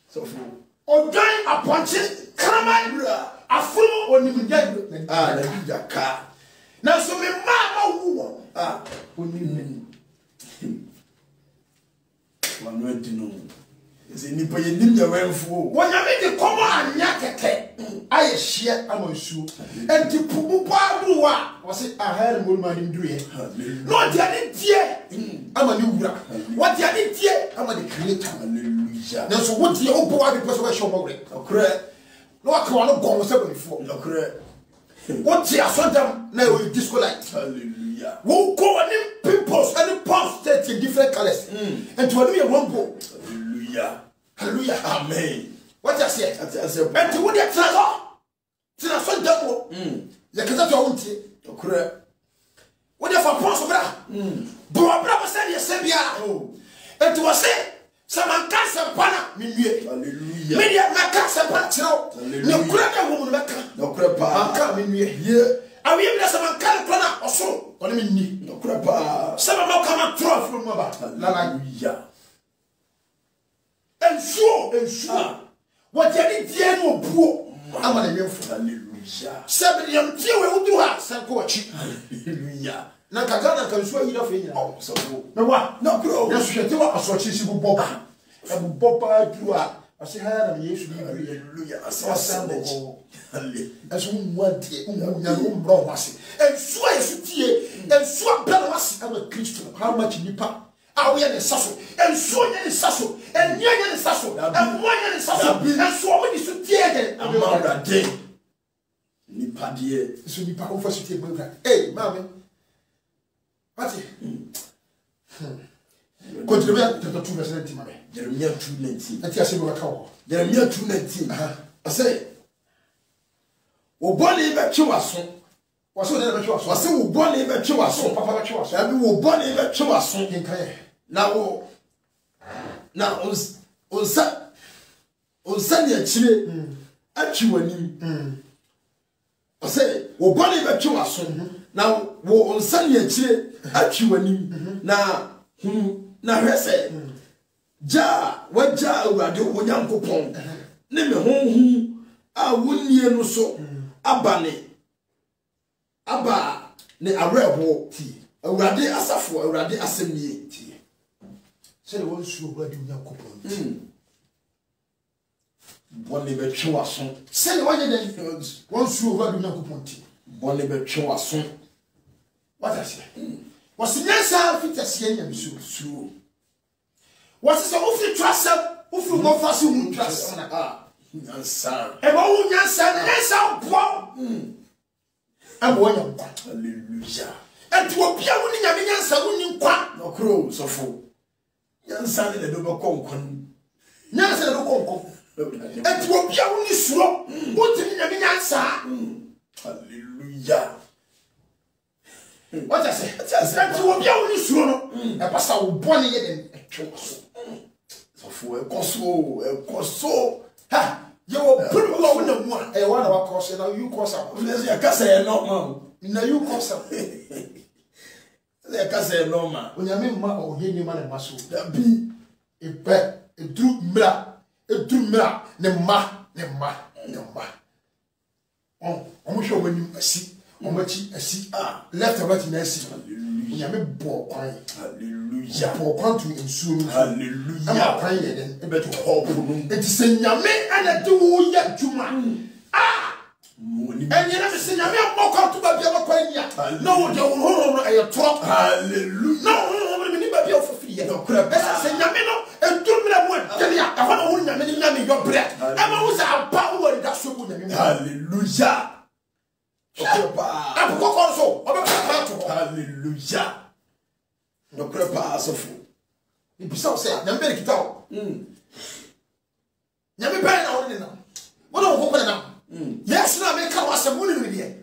So for dying a punching come a fool when you get the car. Now so me mama only one went to know. Is any boy in the way for when I made the common and yakete? I share among you and to Pupa was it? I had a woman in doing not the dear. I'm a new what the dear? I'm a creator. Hallelujah. Now, so what the old boy because of a show more? Correct. No, I can't go on 7 before. Correct. What you are so damn now with disco light. Hallelujah. Who go and pimples and pumps that in different colors. And to a rumble. Hallelujah. Hallelujah. Amen. What I say? And to what you are to so damn. You can't tell me. Correct. What if I pass over? Bro, said you said, and to say, someone can't pana, hallelujah. Media Macassa Patro, no cracker woman, no crapa, come in here. I will let someone can't plan or so, or me, no crapa. Some of them come up from Hallelujah. And so, what you did, dear, no poor, I'm a young hallelujah. 7 young children who do have some coach. Hallelujah. Nakagana can swear you off. Oh, so no what? No, bro. Yes, you do a sort of boba. A boba do I say, hallelujah. I saw as one day, bro was it. And swear, and swap was a Christian. How much you pay? Are we in the sasso? And so in sasso, and near in sasso, and one in sasso, and so many to tear them. I'm not that day. Nipa dear, so you pack over city. Hey, mammy. What? Contribute to the 2 verse 19. Jeremiah 2:19. I say we are Jeremiah 2:19. I say, O body back to us. What's the name of What's the bonny bet you are so? Papa Chos? And we were bonny bet you are so. Now, on Sunday, actually, I say, well, bonny bet you are so. Now, on Sunday, actually, now, I say, Ja, what Ja, we are doing Uncle Pong. Name a home, I wouldn't hear no so. Abane, Abba, ne a rare walk tea. A radi asafo, a radi assembly tea. Say the one shoe where do Uncle Pong. Bonnie bet Chouasson. Say the one then one shoe where do Uncle Pong tea. Bonnie bet Chouasson. What I say? Was the answer fit as yen so? Was the awful trust up? Who more fast who trust? Answer. And all answer, I'm one. Hallelujah. And to appear winning a million saloon quack, No crows of fool. Young son in the double concon. Nancy, no conco. And to appear winning slow, what in a million son? Hallelujah. What I say? And to appear winning slow, a pastor will bonny in a church. So for a coso, Ha! You will put along with the one. A 1 hour course, and now you course up. There's a cassa normal. Now you course up. There's a cassa normal. When you mean ma or hear man and muscle, That be a bet, a true mira, ne ma. Oh, I'm sure when you see, how much I see, left about in a see. When you mean ball crying. hallelujah. For country in soon. Hallelujah. I'm crying then. A better hope. It is a yame and a do yet to man. And you never seen a mere mock to the other queen. No, you will a truck. Hallelujah. No, we need to be for free. No, crap. As I say, Yamino, and 2 minutes one. Tell you, I want to win your breath. I'm always our power. That's so good. Hallelujah. I'm also. Hallelujah. No crap, so full. You be so sad. Never make it out. Never buy out now. What don't open now? Yes, now make us a money with you.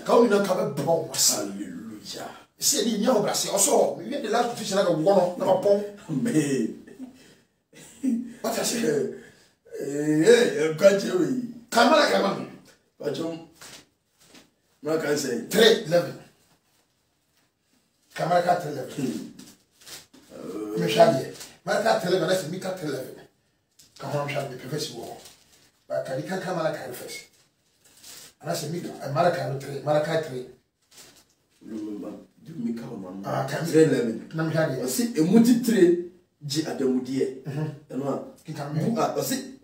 Come in and cover bones. Hallelujah. See, you know, Brassy, also, we made the last position like a one, no pong. What I say? Hey, got you. Come on, But you, what can I say? 3-11. Camarca 11. Michelle, Marca 11, that's a Mika 11. Come on, shall be professional. But I can't come like I first. And I said, Mika, and Maraca 3. Do me come on. 11. I see a multi-trade G at the Mudia. And one, I see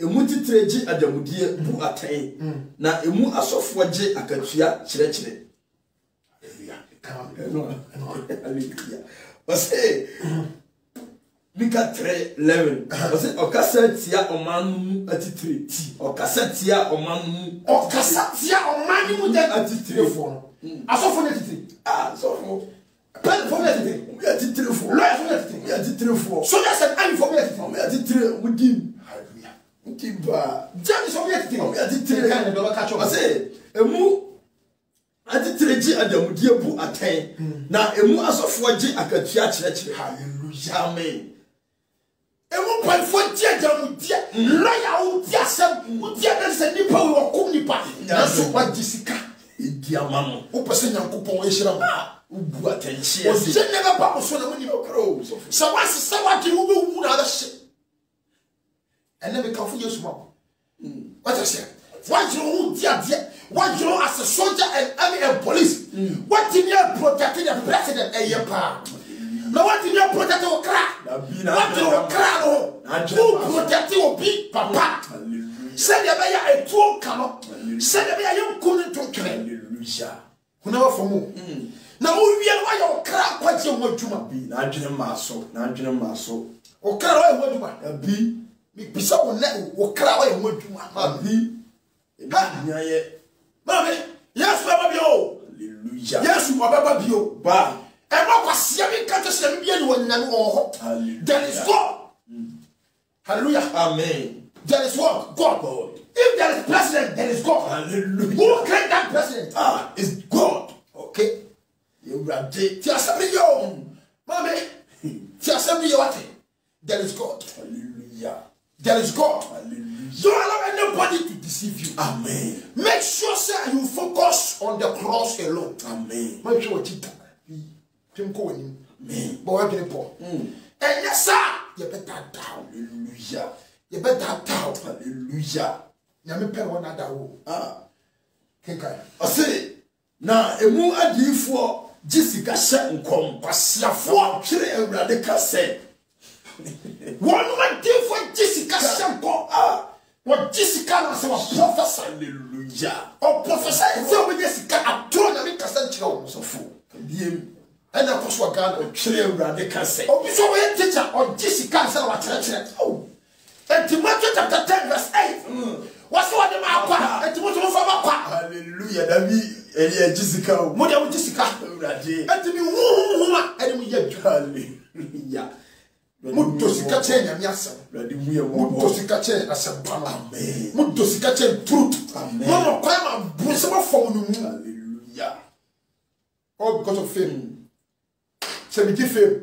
a multi-trade G at the Mudia, who attain. Now, a mu a software J at Katia, Chile. Hallelujah. I say, Mika 3:11. I say, or Cassatia or man at 3. Or Cassatia or man. Or Cassatia or man who then at 3 4. I saw for 83. So for. Pen for 83. We are 3 4. Lawyer for 83. We are 3 4. So that's an eye for 83. We are 3 with him. Hallelujah. Judge is for 83. We are 3 kind of double catch up. I say, a move. Ati treji adamudie bu aten na emu asofo gye akatua kyerɛkyerɛ. Hallelujah. Amen. Emu panfo gye adamudie lawyer wo dia asɛm wo dia na sɛ nipa wo kom nipa na so wa gisika edi amamo wo pese Nyankopɔn ehyira mo bu atenhyɛ o gye ne ba ba so na mo ni okro sɛ wa sɛ wa de wo be wu na ahye ɛna be kafo Yesu ma what I say what you who dia what you as a soldier and army and police what did you protect the president a year pa now what did you protect the crack what do you crack who protect you big papa said you be a two cano said you be a young couldn't to hallelujah who never for more now we are why you crack what you want to be na dwene maso o crack why you want to be bisa o na o crack why you want to be Nyaye. Mami, yes, Baba Bio. Hallelujah. Yes, Baba Bio. Ba. And what was Siami Katas and Bien when There is God. Hallelujah. Amen. There is what? God. If there is president, there is God. Hallelujah. Who created that president? It's God. Okay. You ready? Ti assembly yo. Mommy. Ti assembly yo what? There is God. Hallelujah. There is God. Hallelujah. Don't allow anybody to deceive you. Amen. Make sure, sir, you focus on the cross alone. Amen. Make sure what you do. Amen. But what can you And yes, sir, you better down. Hallelujah. You better down. Hallelujah. You may pay one other. Kenkai. I say, now a moon adi for Jessica Shankom, Pasiafo, Chile and Radica said. One more day for Jessica Shankom. What Jessica was a professor. Hallelujah. Or professor, so with Jessica, a throne of Cassandra, so full. And of course, what God, Chile and Radica said. oh, so a teacher or Jessica, so what church. Oh, and Timothy chapter 10, verse 8. What's what the map? And Timothy from a hallelujah. That be Jessica. Mother Jessica. And to be who and we get hallelujah. Mutosika chain and yasam. Mutosika chain as a pama. Mutosika chain truth. Mama Kwama Busama phone. Hallelujah. All because of fame. So we give fame.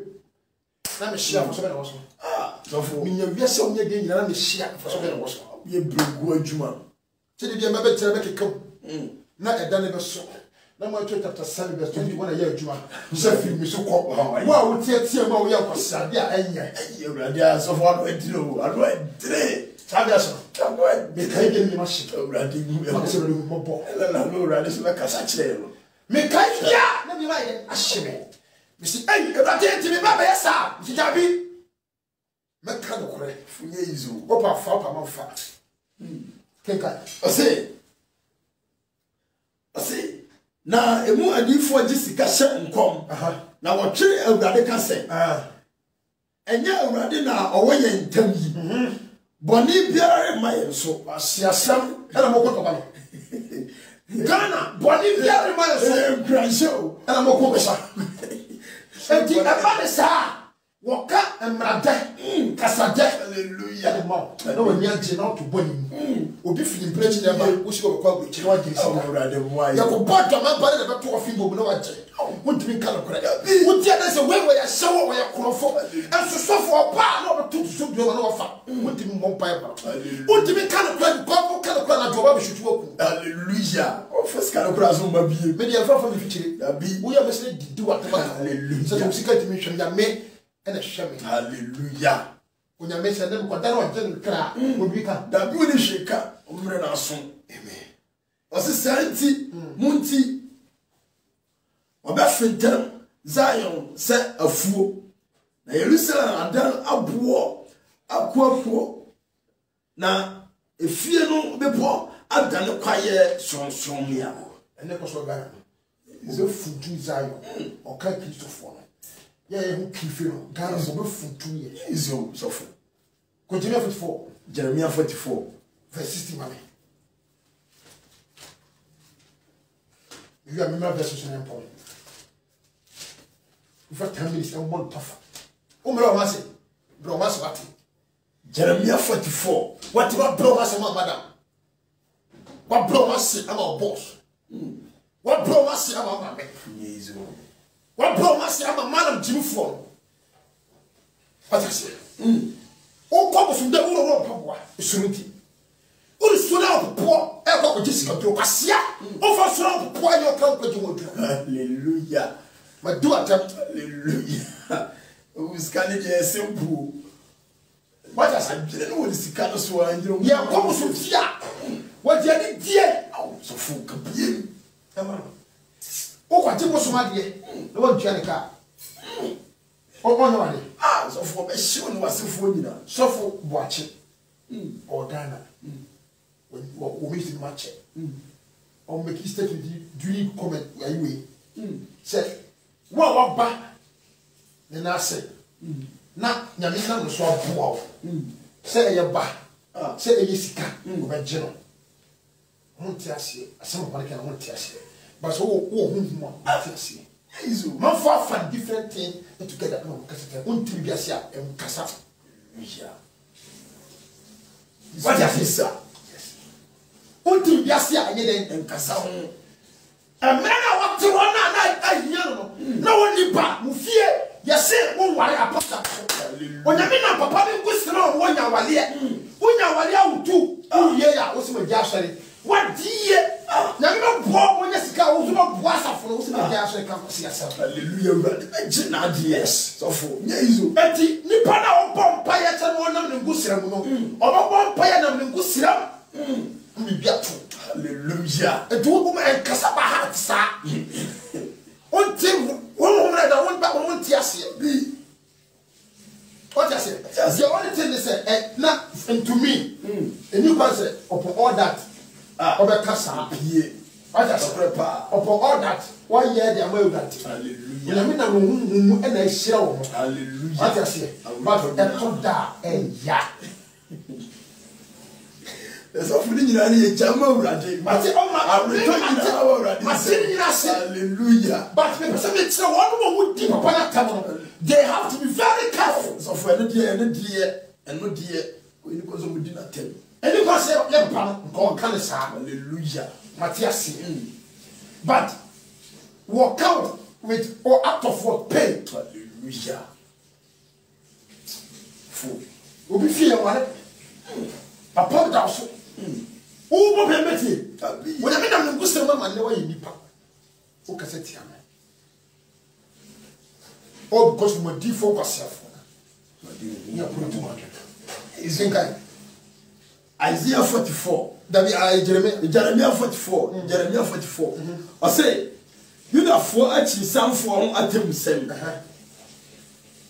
Let me share for somebody also. So for me, you are so near again. Let me share for somebody also. You bring good Juma. So did you remember to make it come? Not a done so. No more chapter 7, verse 21 a year, Juma. Selfie, Miss Cock. Wow, would you tell me what was Sadia and you're a so far went to. I went today. Tavias, I'm going to be machine. Absolutely more. No, Radis like a sachet. Make I, let me write a shimmy. Mr. Hey, if I did to me, Baba, yes, sir. Mr. Jabi. Make kind of correct. For years, Opa, Fapa, my fat. Kenkai. I say. Na emu adifo Jessica Shankom. Na wotwe awurade ka se. Enya awurade na owoye ntam yi. Boni biara ma yen so asiasam era moko ba no. Ghana boni biara ma yen so gransho era moko ba. Enti aba de sa woka emrade kasade hallelujah. No we nya je na to boni. Obi fili preach dem ba wo si ko kwa go chi wa je si awurade why. Ya ko ba to ma ba de be to ofi bo na wa je. Wontimi kala kora. Wo dia na se we ya hyewo we ya krofo. Enso sofo pa na obetu so duo na wa fa. Wontimi mo pa ya ba. Wontimi kala kora ko kala kora na joba be shutu oku. Hallelujah. O first kala kora so ma bie. Me dia fa fa me fichire. Da bi. Wo ya mesle didi wa tama. Hallelujah. Se so sika timi hwem ya me ena hweme. Hallelujah. Onya me se dem ko dara wa je nkra. Obi ka. Da bi woni hweka. Omre na so. Amen. Osi santi munti Obafentam Zion se afuo na Jerusalem adan aboɔ akwakuo na efie no bepo adan kwaye sonsonia ene ko so Ghana ze futu Zion o ka Christopher no ya ye hu kife no Ghana so be futu ye izo sofo continue 44 Jeremiah 44 verse 60 mame you remember verse 69 point for 10 minutes and one tough. Umro masi, bro masi wati. Jeremiah 44. What bro masi ma madam? What bro masi ama boss? What bro masi ama mame? Yezo. What bro masi ama madam Jimmy Ford? What I say? O ko from the uro papa surunti. O sura popo e ko Jessica do kwasia. O fa sura popo e yo kan ko jimodu. Hallelujah. Ma do attempt. Hallelujah. Who's can be simple? What has I did know this kind of so and you yeah, come so fear. What you did dear? Oh, so full campaign. Oh, what you was my dear? No one can car. Oh, one. So for a show was a phone. So for watching or Ghana when we meet in match or make his statement. Do you comment where you say? What ba the na say na nyame na no so aboa say e ba say e sika go be je no honti ase asem ba ke na honti ase but so wo hu honti ase izo man for different thing together no kasa honti bi ase a em kasa yeah what is this sir den nkasa ho emena wate wona na ahia no na woni ba mu fie yese won ware apata onyame na papa bi ngusira wonya wale awutu uye ya wosima gya asere wadie nyame no bo wonya sika wosima bo asafo no wosima gya asere kan kosi asafo hallelujah urade agye na ade yes sofo nya izo enti nipa na obompa ya tane wonam ne ngusira mu no obompa ya nam ne ngusira mi biatu hallelujah etu wo ma enkasa ba ha sa onti won na da won ba won ti ase bi what I say the only thing is na to me and you can say upon all that obekasa ye what I say upon all that 1 year the amount that hallelujah na me na mu e na ehira wo hallelujah what I say but that da ya so for ni nyina ye chama urade mate o ma urade mate ni na say hallelujah but me person me tell one mo di papa na tam they have to be very careful so for any die ko ni ko so mudi na tem any go say le papa no kan sa hallelujah Matthias but walk out with or out of what pain hallelujah fu obi fie wale papa da so o bo be meti when I mean I'm go say mama ne wa yi nipa o ka say tiama all because we dey focus yourself you are put 200 is in kind Isaiah 44 that be Jeremiah 44 I say you da for achi samfo on atem sem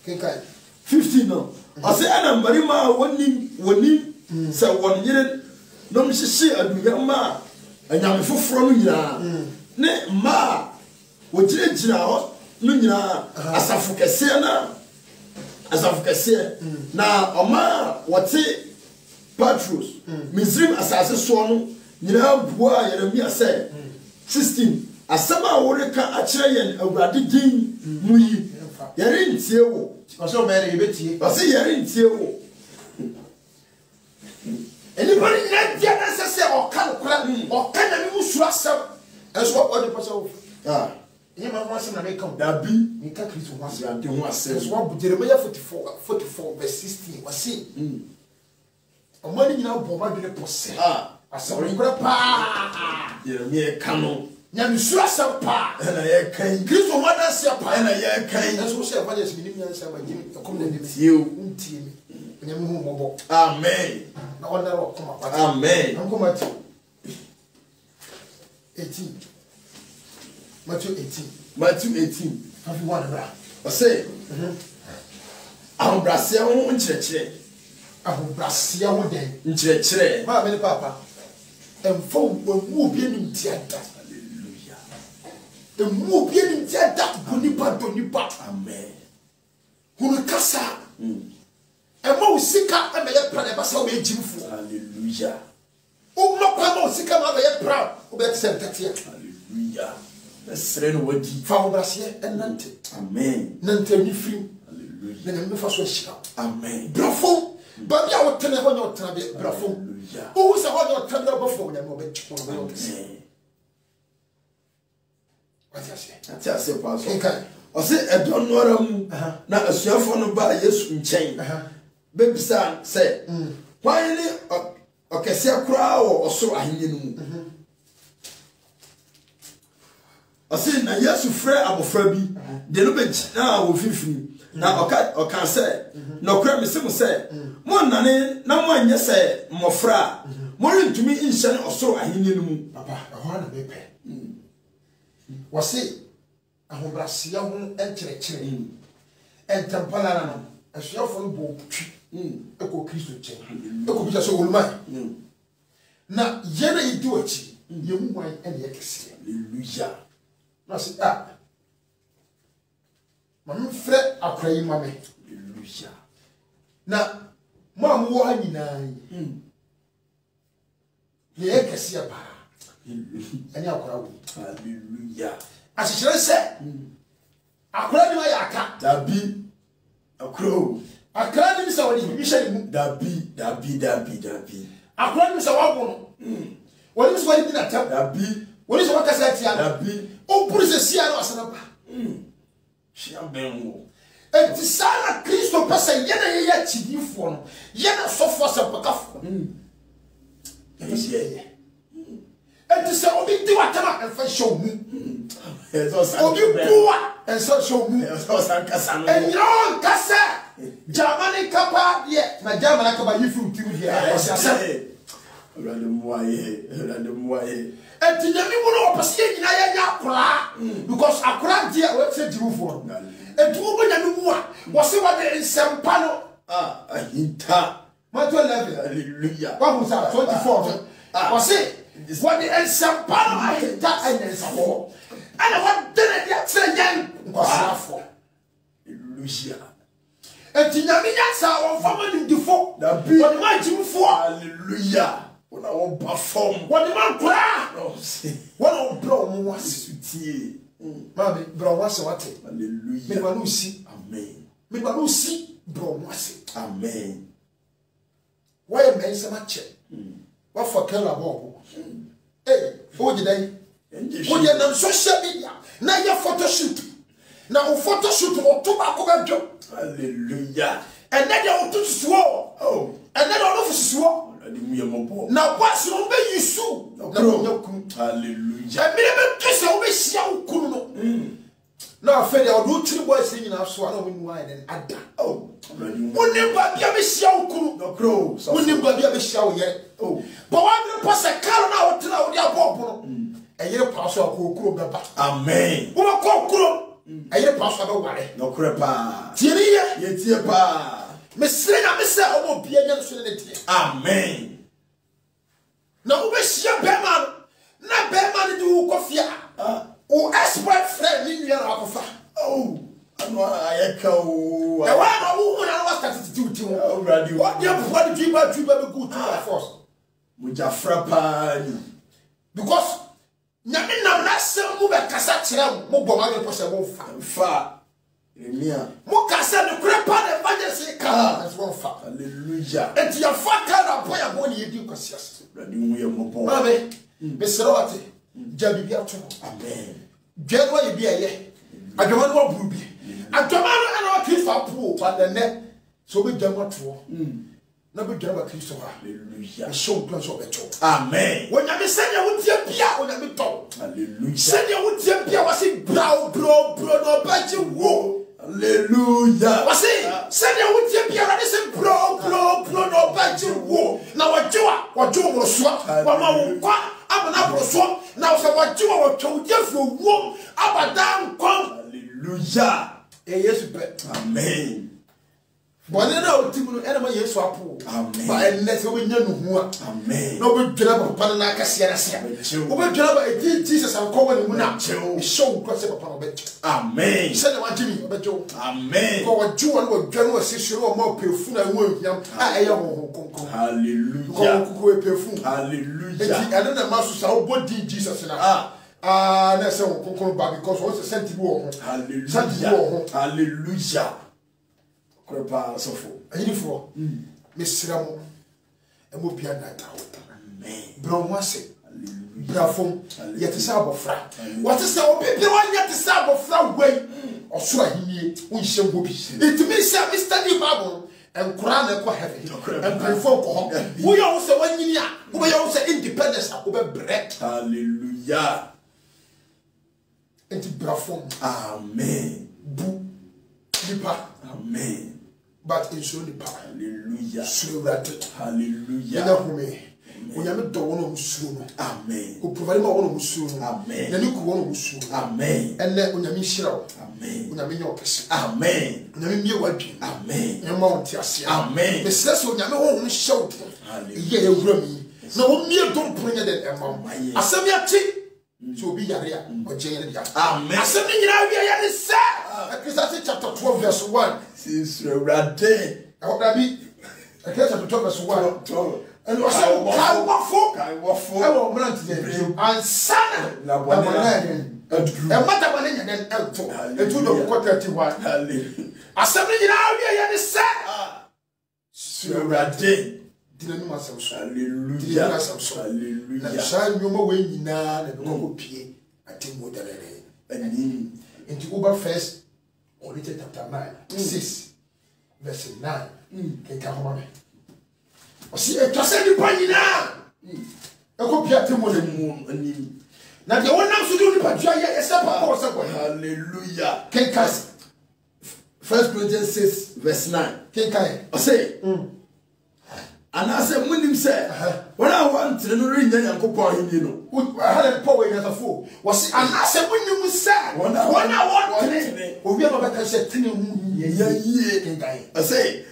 kinkai 15 no I say ana marima woni se won yire no mhyehyɛ adunya ma anyame foforo no nyina ne ma wogiregyina ho no nyina asafo kɛse na ɔma wɔte Patros Misrim asase so no nyina bua Yeremia sɛ 16 asama woreka akyerɛ yɛn awurade din mu yi yɛrentie wo ɔsɛ ɔmɛre yɛbɛtie ɔsɛ yɛrentie wo anybody nyina dia na sɛ ɔka no kora ɔka na me musura asɛm ɛso ɔde pɔsɛ wo yɛma ho asɛm na meka wo dabi meka Kristo ho asɛm de ho asɛm ɛso wabu Jeremiah 44 verse 16 wɔse ɔmane nyina bɔ ma dwene pɔsɛ asɛm kora paa Yeremia ka no nyame sura asɛm paa ɛna yɛkan Kristo ho adanseɛ paa ɛna yɛkan ɛso wo sɛ ɛfa deɛ sɛ menim nyansa ma gyimi ɛkɔm na nim tie o ntie me nyame hu mmɔbɔ amen na ɔnare ɔkoma pata amen nkɔma tie 18 Matthew 18 happy one bra ɔsɛ ahobrɛaseɛ ho nkyerɛkyerɛ ahobrɛaseɛ ho den nkyerɛkyerɛ ma me ne papa ɛmfa wo obi anim tia da hallelujah ɛmu obi anim tia da do nipa amen hunu kasa ɛma wo sika ɛbɛyɛ pra na ɛbasa wo ɛgyimfoɔ hallelujah woma pa ma wo sika ma ɛbɛyɛ pra wobɛte sɛ ntateɛ hallelujah ɛsrɛ no wadi fa ahobrɛaseɛ ɛnante amen nante ani firim hallelujah na nyame bɛfa so ahyira wo amen brafo baabi a wotene hɔ nyɛ ɔtena bi brafo wohu sɛ hɔ nyɛ ɔtena bi ɔbɛfo wo nyame ɔbɛkye wo no bɛyɛ ɔkɛsɛ wate aseɛ ate ase pa so kenkan ɔsɛ ɛdɔ no ara mu na asuafoɔ no baa Yesu nkyɛn bɛbisa sɛ hwan ne ɔkɛseɛ koraa wɔ ɔsoro ahenni no mu ɔsɛ na Yesu frɛ abɔfra bi de no bɛgyina wɔ fifini na ɔka sɛ nɔkora mese mo sɛ monnane na moanyɛ sɛ mmɔfra a morentumi nhyɛ ne ɔsoro ahenni no mu papa ɛhɔ na mepɛ wɔse ahobrɛaseɛ ho nkyerɛkyerɛ ɛntɛmpalara no asuafoɔ no bɔ twi ɛkɔ Kristo nkyɛn ɛkɔ bi kyɛ sɛ wɔluma na yɛn a yɛdi w'akyi yɛmu wan ɛne yɛ kɛseɛ hallelujah na ɔse ma memfrɛ akora yi ma me hallelujah na mo a mowɔ ha nyinaa yi yɛyɛ kɛseɛ paa ɛne akora wo hallelujah ahyehyerɛ sɛ akora nim ayɛ aka dabi akoro akora nim sɛ wɔde biribi hyɛ ne mu dabi akora nim sɛ wɔabo no What is what you did not tell? What is what I said? Oh, Bruce, see, I was an she am being and the son of Christo Passa, Yana yet you for Yana so for some pacaf. And to say, oh, we do what I can show me. Oh, you poor and so show me. And your Cassa, Germany Kappa, yet, my German Kappa, you flew to here. Random way. And to the people of Pacific, because I cried dear website you for. And to open a new one was what in some panel. I hint my 11, hallelujah. What was that? 24. Was it? What the some panel I hit that and then some more. And I want dinner yet say again was for Lucia. And to Yamias our family default. The big one might you for hallelujah. When I won't perform, what the man cry? What old bro was to Mammy, bro was what? Hallelujah. Make my Lucy, amen. Make my Lucy, bro was it, amen. Why a man so much? What for color bob? Hey, what did I? What you on social media? Now your photo shoot. Now, photo shoot or tobacco job. Hallelujah. And then you do swore. Oh, and then all of us swore. Now, what's your baby so? Hallelujah. I mean, kiss always young Kuno. Now, Freddy, I'll do 3 boys singing out swallowing wine and Ada. Oh, wouldn't be a show Kuno, no crows, wouldn't be a show yet. Oh, but I'm going to pass a car now to know your pop. And you're pass of Kuro. Amen. Who are called Kuro? And you're pass of away. No crepa. Tiria, yet your pa. Miss Lena, Miss Omo, be a amen. Now, wish your bearman, not bearman do coffee. Oh, as my friend in your offer. Oh, I echo. I want a woman I was to do to already. What do you want to go to our force? With your frappa. Because nothing now, last summer, move a cassette, mobile possible far. Mukasa the crepa and emergency car as one fat. Hallelujah. And your fat car, boy, I'm going to do consist. Mammy, Miss Rotti, Jabby Biato. Amen. January be a year. I don't want to be. I don't want to kiss our poor, but the net. So we don't want to. Never get a kiss of hallelujah. Show plus of a choke. Amen. When I said I would hear Pia when I be told. Hallelujah. Said I would hear Pia was it brow, no bite you woe. Hallelujah. Was it? Said I would hear Pia and said brow, no bite you woe. Now what you will swap. What I'm an apple swap. Now so what you are told you for womb. Up a damn come. Hallelujah. Yes, amen. But then I'll tell you, enemy yes, amen. But unless we know who, amen. No good job of Panaka Sierra. Over job, Jesus, I'm calling you now. Show gossip upon it. Amen. Send them Jimmy, but you, amen. For what you want with general sister or more perfume, I will young. I am hallelujah. Perfume, hallelujah. And then the master shall body Jesus and that's all because what's the sentiment? Hallelujah. Hallelujah. So for a uniform, Miss Ramo, and will be a night out. Brown was it. Bravo, yet a sab of frat. What is the people yet a sab of frat way? Or so he we shall be. It means Mr. D. Babble and Crown and heavy and perform. We also 1 year, we also independence over bread. Hallelujah. And Bravo, amen. Boo, amen. But in so the power, hallelujah. So that hallelujah. We have a door soon, amen. Who provide my own soon, amen. And you could want to soon, amen. And let when you mean show, amen. When you mean your kiss, amen. When you mean your working, amen. Your mount, yes, amen. The sense when you know shout, yeah, you grow me. No, me don't bring it at my I said, me a chick. So be a real or Jane. Amen. I said, you know, Ecclesiastes chapter 12, verse 1. Sister Rade. I hope that be Ecclesiastes 12, verse 1. And also, I will run to them. And son, and what I'm in and Elto, and to the quarter 31. I said, you know, you said, Sister Rade. dinanu asem so hallelujah hallelujah na sha nyoma we nyina na be ko pie atemu dalere amen into over first Corinthians chapter 9 6 verse 9 keka ho me o si e twase ni pa nyina e ko pie atemu le mu anim na de wonam so do ni pa dua ye ese pa ko se ko hallelujah keka 1 Corinthians 6 verse 9 keka o say and I said, when him said, when I want to know, Yankopon, you know, I had a power in the fool. Was and I said, when you said, when I want to, we have a said, I say,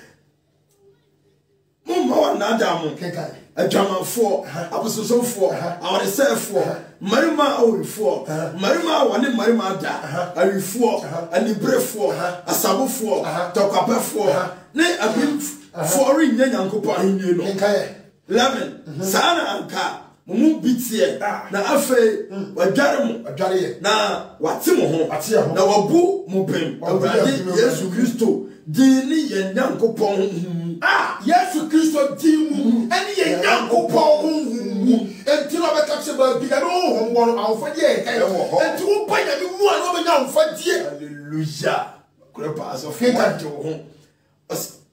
Mumma, Nadam, a German for, I was so for, I was say for, Marima, oh, for, Marima, one in Marima, I will for, and the brave for, a sabo for, talk up for, nay, I will. Foreign Yankopon, you know, 11. Sana anka, mumu bitie, na afe, wajarimu, na watimo, na wabu mupem, Yesu Kristo, dini ye Yankopon, Yesu Kristo dimu, and ye Yankopon, and till I catch about Bigano, one of for ye, and two point of one over now for ye. Hallelujah. Crepas of him.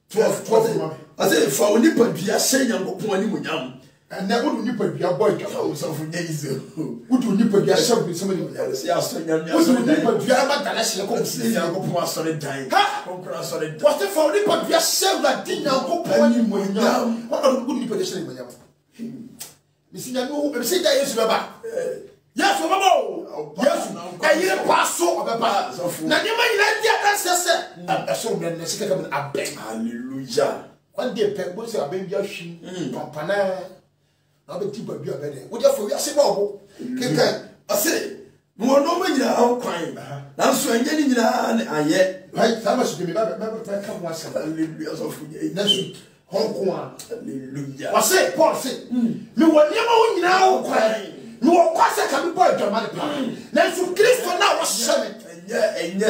12 I say for nipa bia say Yankopon ani munyam and na wodu nipa bia boy twa so for days wodu nipa bia shop bi somebody say aso nyam wodu nipa bia ma dala she ko say Yankopon asore dan konkra asore dan what if for nipa bia say la din Yankopon ani munyam what wodu nipa bia say munyam mi si nyam o say da Yesu baba yes baba yes ayire paso baba na nyama nyina dia kan sese aso me na sika kam abeng hallelujah one day people say abeng bia hwi pampana na be tiba bia be de wo dia fo wi ase ba obo keke ase mo no ma nyina an kwan na so anya ni nyina aye right sama so me ba come once hallelujah so fu na so Hong Kong hallelujah wase Paul say me woni ma wo nyina an kwan no kwase ka me boy dwamane pa na so Kristo na wo hye enye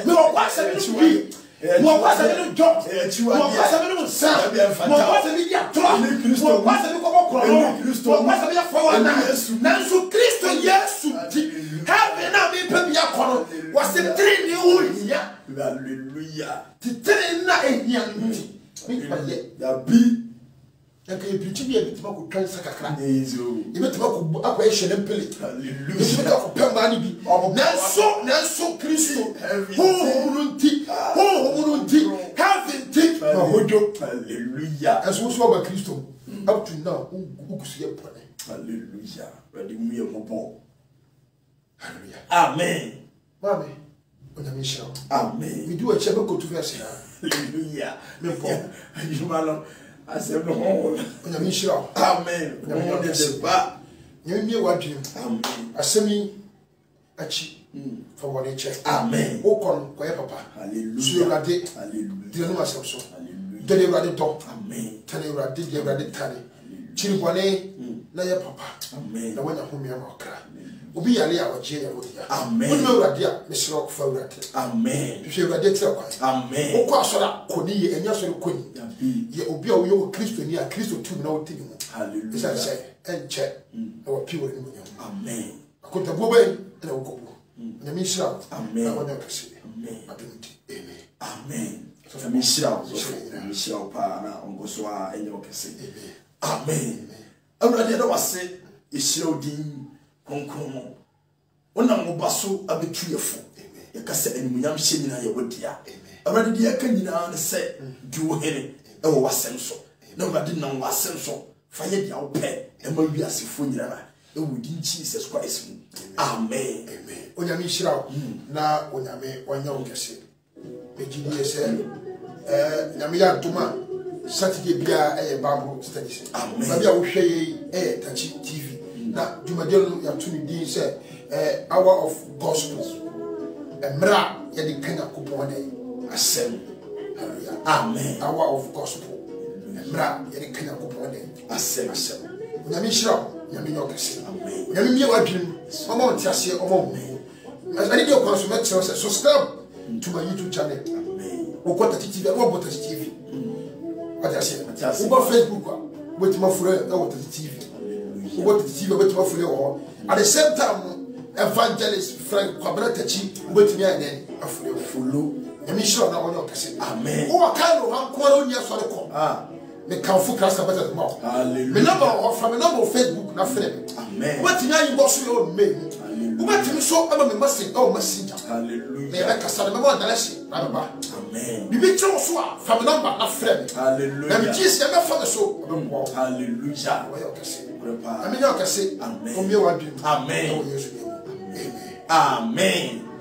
me wo kwase me no bi mo kwase me no job mo kwase me no sa mo kwase me dia tro mo kwase me ko bokro mo kwase me ya fawa na so Kristo Yesu di heaven na me pa bia kono wase three ni wo hia hallelujah three na ehia nti me pa ye da bi Nka ebichi bi ebitima ko twan sakakra ezo ebitima ko akwa ehye pele hallelujah ebitima ko pemba ni bi nanso Kristo ho mununti heaven ti hojo hallelujah aso so ba Kristo up to now ukusu ye pone hallelujah ready mu ye mobo hallelujah amen mame onyame shira amen we do a chebe ko to verse hallelujah me po you malo asem no ho onyame shira amen onyame de ba nyame wadwem amen asemi achi for what they check amen okon koye papa hallelujah so urade hallelujah direnu asem so hallelujah dele urade to amen tane urade de urade tane chiri bone na ye papa amen na wanya homia ma okra obi yale a waje ya wodia amen woni urade a mesro fa urade amen hwe urade tira kwa amen okọ asora koni ye enya asora koni ye obi a wo ye Kristo ni a Kristo tu na wo tini mu hallelujah isa say enche na wo piwo ni mu amen akonta bobe na wo kobu nyame shira amen na wanya kasi amen adunti amen amen so mi shira pa na ongoso a enye okese amen awurade da wase ishira odin konkon ona mo baso abetuyefo ya kasa animunyam hye nyina ya wodia awurade de aka nyina ne se duo hene e wo wasem so na awurade na wasem so fa ye dia wo pe e ma wiasefo nyina na e wo din Jesus Christ mu amen amen onyame shira na onyame wanya okese ejidi se nyame ya tuma Saturday bia Bible studies amen ba bia wo hwe Tachi TV na jumadelo ya tuni din say hour of gospel emra ya di kanya kupon dey asem hallelujah amen hour of gospel emra ya di kanya kupon dey asem nyame shira nyame nyokese amen nyame mi wadwin omo ntiase omo as any dey consume subscribe to my YouTube channel amen Tachi TV Tachi TV What I say? Over Facebook, with my friend, over the TV. Over the TV, with my friend. At the same time, evangelist Frank Kwabratachi, with me and then a full. And me sure now on say amen. Who are kind of one quarter years for the call. Me can full class better than more. Me number from a number of Facebook, not friend. Amen. What you boss your me? What you so I'm a message or messenger. Hallelujah. They like a son of a direction. Amen. You be chosen from a number of friends. Hallelujah. And Jesus never for the soul. Hallelujah. I mean, you can say, amen. Amen. Amen.